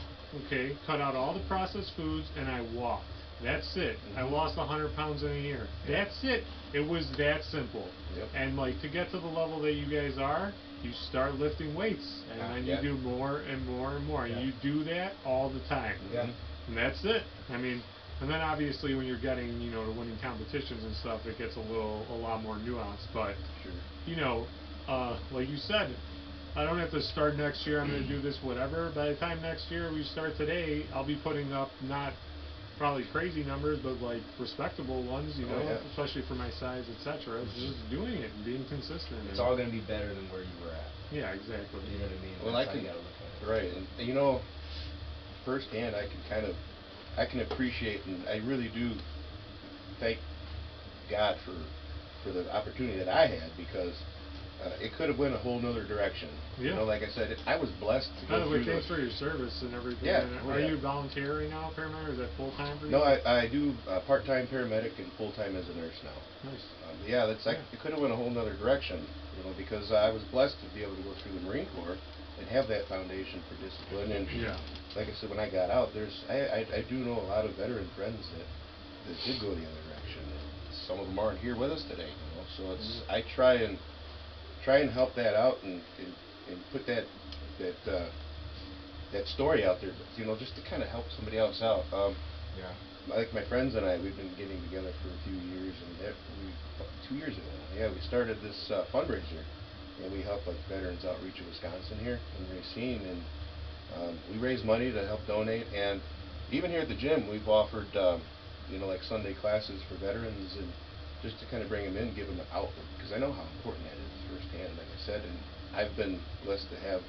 cut out all the processed foods, and I walked. That's it. I lost 100 pounds in a year. That's it. It was that simple. Yep. And to get to the level that you guys are, you start lifting weights, and then you do more and more and more. And you do that all the time. Yeah. And that's it. I mean, and then obviously when you're getting, to winning competitions and stuff, it gets a lot more nuanced. But, like you said, I don't have to start next year, I'm going to do this, whatever. By the time next year we start today, I'll be putting up not probably crazy numbers, but respectable ones, especially for my size, etc. Just doing it and being consistent. It's all going to be better than where you were at. Yeah, exactly. You know what I mean? Well, That's how you got to look at it. Right, and firsthand, I can appreciate, and I really do thank God for for the opportunity that I had, because it could have went a whole nother direction. Yeah. You know, like I said, I was blessed to By go the way, through thanks for your service and everything. Yeah. And Oh, are yeah. you volunteer right now, paramedic, or is that full-time for you? No, I do part-time paramedic and full-time as a nurse now. Nice. Yeah, it could have went a whole nother direction, you know, because I was blessed to be able to go through the Marine Corps and have that foundation for discipline. And Yeah. like I said, when I got out, I do know a lot of veteran friends that did go the other direction. And some of them aren't here with us today, you know. So I try and help that out and put that story out there, you know, just to kind of help somebody else out. Yeah. Like my friends and I, we've been getting together for a few years, and 2 years ago, yeah, we started this fundraiser, and we help like Veterans Outreach of Wisconsin here in Racine, and we raise money to help donate. And even here at the gym, we've offered, you know, like Sunday classes for veterans, and just to kind of bring them in, give them an outlet, because I know how important that is firsthand, like I said, and I've been blessed to have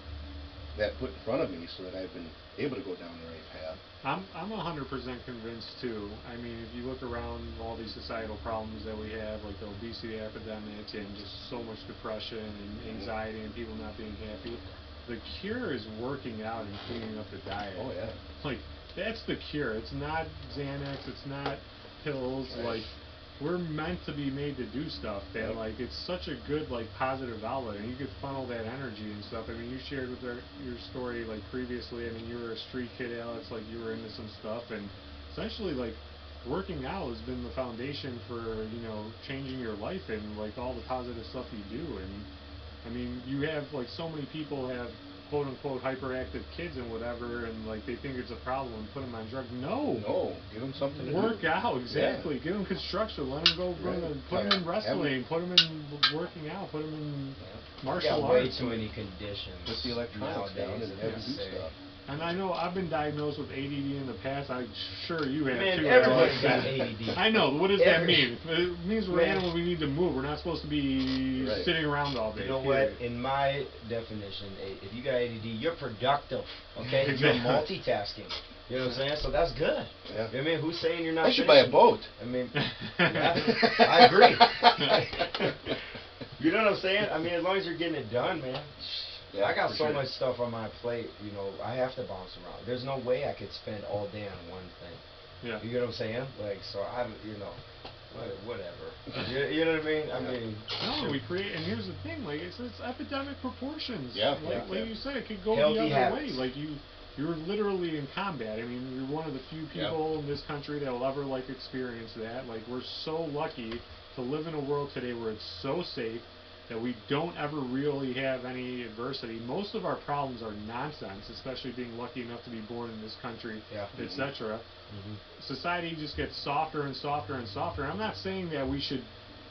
that put in front of me so that I've been able to go down the right path. I'm 100% convinced too. I mean, if you look around all these societal problems that we have, like the obesity epidemic and just so much depression and anxiety and people not being happy, the cure is working out and cleaning up the diet. Oh yeah. Like, that's the cure. It's not Xanax, it's not pills. Right. Like, we're meant to be made to do stuff, and Yep. like it's such a good like positive outlet, and you could funnel that energy and stuff. I mean, you shared with your story like previously. I mean, you were a street kid, Alex. Like, you were into some stuff, and essentially like working out has been the foundation for, you know, changing your life and like all the positive stuff you do. And I mean, you have like so many people have quote unquote hyperactive kids and whatever, and like they think it's a problem and put them on drugs. No, Give them something to work do. out, exactly. Yeah. Give them construction, let them go run, Right. put them in Have wrestling, put them in working out, put them in We martial got way arts. too many conditions Put the electronics down nowadays and that have them we do say. stuff. And I know I've been diagnosed with ADD in the past. I'm sure you have Man, too. everybody's Alex. got ADD. I know. What does that mean? It means we're Man. animals. We need to move. We're not supposed to be Right. sitting around all day. You know period. what? In my definition, if you got ADD, you're productive. Okay, Exactly. you're multitasking. You know what I'm saying? So that's good. Yeah. I mean, who's saying you're not? I should buy a boat. I mean, yeah, I agree. You know what I'm saying? I mean, as long as you're getting it done, man. Yeah, I got for so sure. much stuff on my plate. You know, I have to bounce around. There's no way I could spend all day on one thing. Yeah. You know what I'm saying? Like, so I, you know, whatever. You know what I mean? I mean. No, we create, and here's the thing, like it's epidemic proportions. Yeah, Like, yeah. like you said, it could go Healthy the other habits. way. Like you're literally in combat. I mean, you're one of the few people in this country that will ever like experience that. Like, we're so lucky to live in a world today where it's so safe that we don't ever really have any adversity. Most of our problems are nonsense, especially being lucky enough to be born in this country, etc. Society just gets softer and softer and softer. I'm not saying that we should,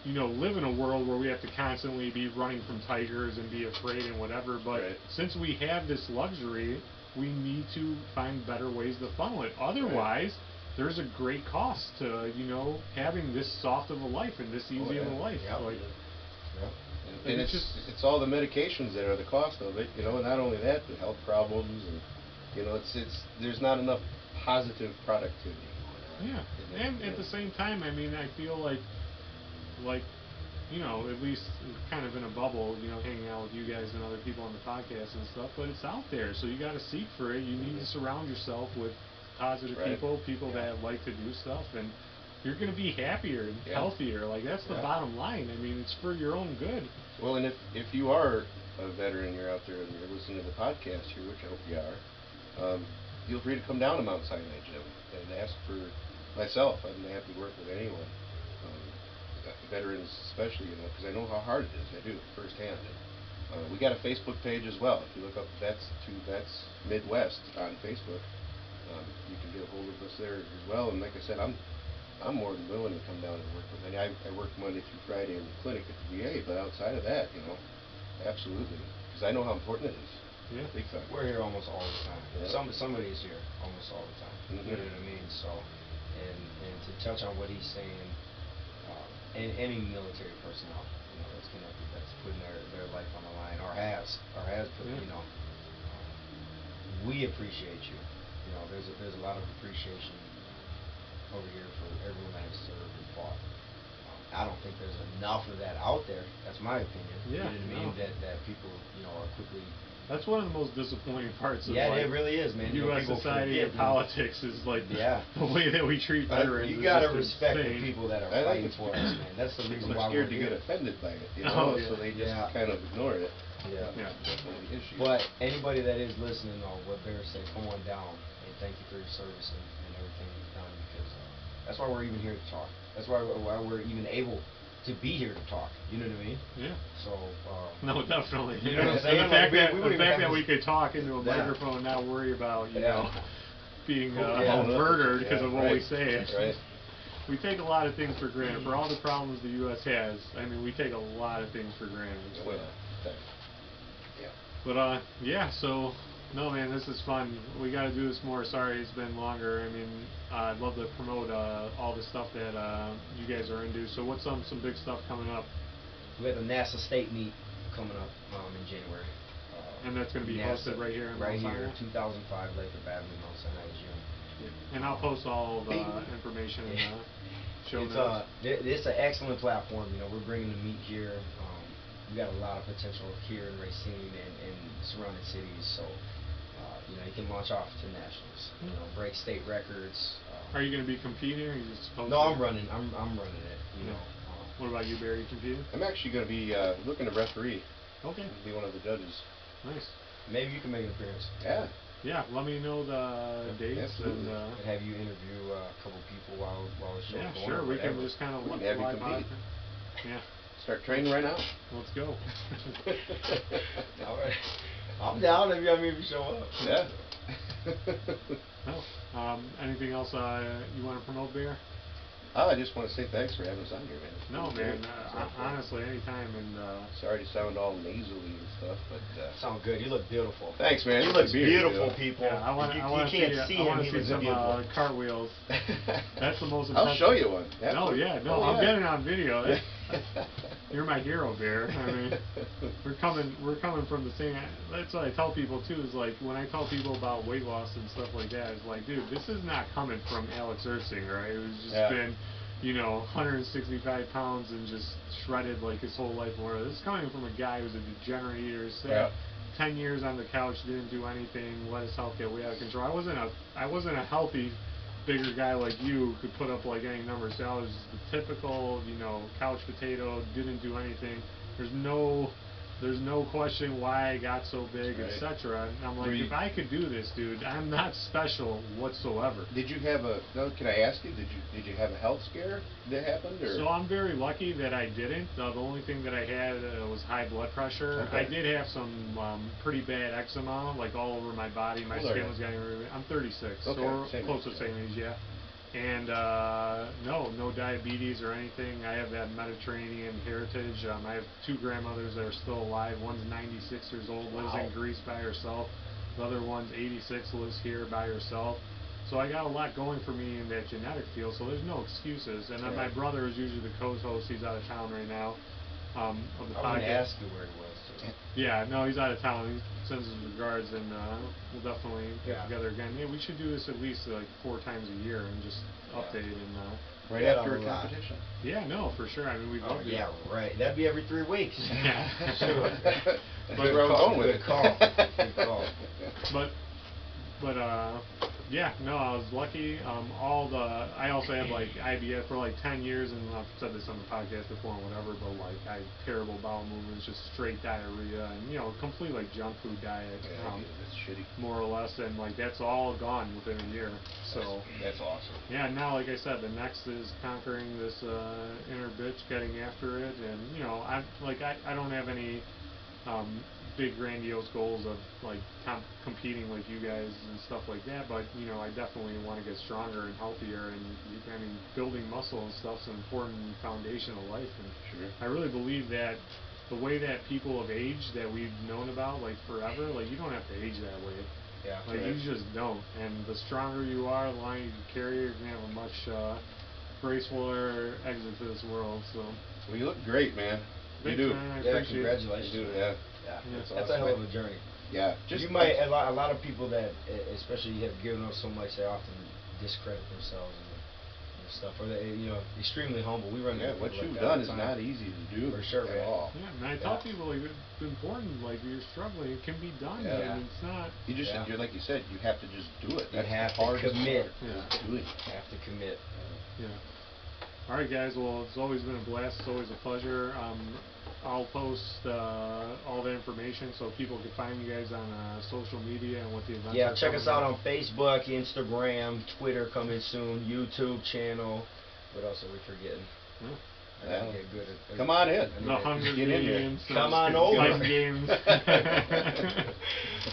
you know, live in a world where we have to constantly be running from tigers and be afraid and whatever, but since we have this luxury, we need to find better ways to funnel it. Otherwise, there's a great cost to, you know, having this soft of a life and this easy of a life. Like, and it's all the medications that are the cost of it, you know, and not only that, the health problems, and you know, there's not enough positive productivity going on. Yeah, and at the same time, I mean, I feel like, you know, at least kind of in a bubble, you know, hanging out with you guys and other people on the podcast and stuff, but it's out there, so you got to seek for it. You need to surround yourself with positive people that like to do stuff, and you're going to be happier and healthier. Like, that's the bottom line. I mean, it's for your own good. Well, and if you are a veteran, you're out there and you're listening to the podcast here, which I hope you are, feel free to come down to Mount Sinai Gym and ask for myself. I'm happy to work with anyone, veterans especially, you know, because I know how hard it is. I do firsthand. And, we got a Facebook page as well. If you look up Vets Midwest on Facebook, you can get a hold of us there as well. And like I said, I'm more than willing to come down and work with any. I work Monday through Friday in the clinic at the VA, but outside of that, you know, absolutely, because I know how important it is. Yeah, big time. We're here almost all the time. Yeah. Somebody's here almost all the time. You know what I mean? So, and to touch on what he's saying, any military personnel, you know, that's connected, that's putting their life on the line, or has put, you know, we appreciate you. You know, there's a lot of appreciation over here for everyone that has served and fought. I don't think there's enough of that out there. That's my opinion. Yeah, You know what I mean? no. That people, are quickly. That's one of the most disappointing parts of Yeah, it really is, man. U.S. People society forget, and politics is like yeah. the way that we treat veterans. You is gotta just respect insane. the people that are I think fighting it's for us, man. That's the reason People why are scared we're to here. get offended by it, Oh, yeah. so they just Yeah. kind of ignore it. Yeah. Yeah. Definitely the issue. But anybody that is listening, what Bear said, come on down and thank you for your service and everything you've done, because that's why we're even here to talk. That's why we're even able to be here to talk. You know what I mean? Yeah. So. No, definitely. You know what I'm And saying? the fact Like, that we the wouldn't fact have that we this- could talk into a Yeah. microphone, not worry about Yeah. being Yeah. murdered because of what we Right. say. Right. We take a lot of things for granted. For all the problems the U.S. has, I mean, we take a lot of things for granted. Oh, So. yeah. Yeah. But yeah. So, no, man, this is fun. We got to do this more. Sorry, it's been longer. I mean, I'd love to promote all the stuff that you guys are into. So, what's some big stuff coming up? We have the NASA State Meet coming up in January. And that's going to be hosted right here in Right Mount here, Sinai? 2005 Lathrop Avenue, Mount Sinai Gym. Yeah. And I'll post all the information in the show It's notes. it's an excellent platform. We're bringing the meet here. We got a lot of potential here in Racine and surrounding cities. So, you can launch off to nationals. Break state records. Are you going to be competing, or are you just supposed No, to? I'm running. I'm running it. What about you, Barry? You competing? I'm actually going to be looking to referee. Okay. Be one of the judges. Nice. Maybe you can make an appearance. Yeah. Yeah. Let me know the dates Absolutely. and. And have you interview a couple people while the show's Yeah, going. sure. Or We can whatever. just kind of We live can have you compete. Yeah. Start training right now. Let's go. All right. I'm down if you show up. Yeah. No. Anything else you want to promote, Bear? I just want to say thanks for having us on here, man. No, It's man. great. Sounds great. Honestly, anytime. And Sorry to sound all nasally and stuff, but Sound good. You look beautiful. thanks, man. He Good looks to be here, beautiful, too. people. yeah, I want you to can't see. see I him. want He to see looks some beautiful. cartwheels. That's the most. I'll impressive. show you one. No, Absolutely. yeah, no, Oh, I'm yeah. getting on video. You're my hero, Bear. I mean, we're coming from the same. That's what I tell people too. Is like when I tell people about weight loss and stuff like that, it's like, dude, this is not coming from Alex Ersing, right? It was just been, 165 pounds and just shredded like his whole life. Or this is coming from a guy who's a degenerate eater. Sat 10 years on the couch, didn't do anything, let his health get way out of control. I wasn't a healthy bigger guy like you who could put up like any numbers. So I was the typical, couch potato, didn't do anything. There's no question why I got so big, Right. etc. And I'm like, if I could do this, dude, I'm not special whatsoever. Did you have can I ask you, did you have a health scare that happened, or? So I'm very lucky that I didn't. The only thing that I had was high blood pressure. Okay. I did have some pretty bad eczema, like all over my body. My skin was getting really. I'm 36, so we're close to the same age, yeah. And no diabetes or anything. I have that Mediterranean heritage. I have two grandmothers that are still alive. One's 96 years old, lives in Greece by herself. The other one's 86, lives here by herself. So I got a lot going for me in that genetic field, so there's no excuses. And then my brother is usually the co-host. He's out of town right now of the podcast. I was going to ask you where he was, too. Yeah, no, he's out of town. He sends his regards, and we'll definitely get together again. Yeah, we should do this at least like 4 times a year and just update and. Right after a competition. Yeah, no, for sure. I mean, we'd love to. Yeah, right. That'd be every 3 weeks. Yeah. That's where I was going with it. Good call. But yeah, no, I was lucky. I also had like IBS for like 10 years, and I've said this on the podcast before and whatever, but like I had terrible bowel movements, just straight diarrhea, and complete like junk food diet. That's shitty. More or less, and like that's all gone within a year. So that's awesome. Yeah, now like I said, the next is conquering this inner bitch, getting after it, and I don't have any big grandiose goals of like competing like you guys and stuff like that, but I definitely want to get stronger and healthier, and I mean building muscle and stuff's an important foundation of life, and I really believe that the way that people have aged that we've known about like forever, like you don't have to age that way. Yeah. Like you just don't, and the stronger you are, the longer you carry, you're gonna have a much gracefuler exit to this world. So. Well, you look great, man. Thanks, you do. man, I Yeah, appreciate congratulations. You do, Yeah. That's That's awesome. a hell of a journey. Yeah. You might a lot of people that, especially have given us so much, they often discredit themselves and stuff, or extremely humble. We run into Yeah, what people you've like that all done the is time. not easy to do For sure, at man. all. Yeah, and I tell people, like, it's important, like, you're struggling, it can be done, Yeah. and it's not... You just, you're like you said, you have to just do it. You That's have the to hardest commit. part, Yeah. is doing it. You have to commit. Yeah. All right, guys. Well, it's always been a blast. It's always a pleasure. I'll post all the information so people can find you guys on social media and what the events are. Yeah, check us out coming on Facebook, Instagram, Twitter coming soon, YouTube channel. What else are we forgetting? Yeah. I gotta get good at. Come on in. The Hunger Get in here. Games. Come on over. Titan Games.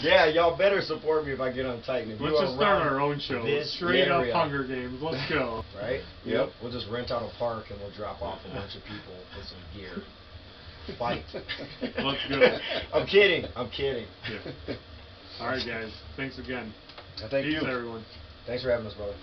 Yeah, y'all better support me if I get on Titan. If Let's you just are start around our own show. this Straight area, up Hunger Games. Let's go. Right? Yep. We'll just rent out a park and we'll drop off a bunch of people with some gear. Fight. Let's go. I'm kidding. I'm kidding. Yeah. All right, guys. Thanks again. Thank Peace, you. everyone. Thanks for having us, brother.